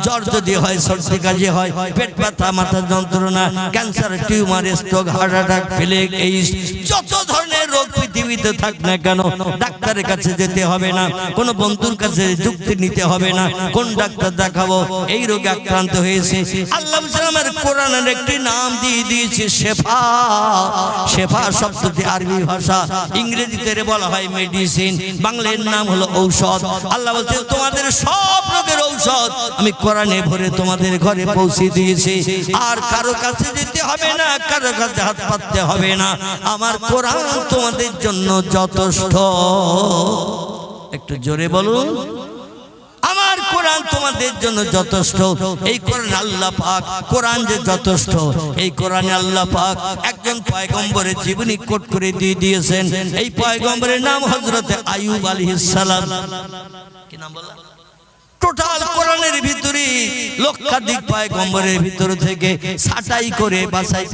জ্বর যদি হয়, সর্দি কাশি হয়, পেট ব্যথা, মাথা যন্ত্রণা, cancer, tumour, stroke, heart attack, plague, AIDS, যত ধরনের রোগ পৃথিবীতে থাক না কেন, ডাক্তারের কাছে যেতে হবে না, কোন বন্ধুর কাছে যুক্তি নিতে হবে না, কোন ডাক্তার দেখাবো, এই রোগে আক্রান্ত হয়েছে। আল্লাহ আমার কোরআনের একটি নাম দিয়ে দিয়েছে, শেফা। শেফা শব্দটি আরবি ভাষা, ইংরেজিতে বলা হয় মেডিসিন, বাংলার নাম হলো ঔষধ। আল্লাহ বলছে, তোমাদের সব রোগের ঔষধ আমি কোরআনে ভরে তোমাদের ঘরে পৌঁছে দিয়েছি। আর কারো কাছে যেতে হবে না, কারো কাছে হাত পাততে হবে না। আমার কোরআন তোমাদের জন্য যথেষ্ট। একটু জোরে বলুন, আমার কোরআন তোমাদের জন্য যথেষ্ট। এই কোরআন আল্লাহ পাক, কোরআন যে যথেষ্ট, এই কোরআনে আল্লাহ পাক একজন পয়গম্বরের জীবনী কোট করে দিয়ে দিয়েছেন। এই পয়গম্বরের নাম হযরত আইয়ুব আলাইহিস সালাম। কি নাম বললাম? টোটাল কোরআনের ভিতরে লক্ষাধিক পয়গম্বরের ভিতর থেকে ছাঁটাই করে বাছাই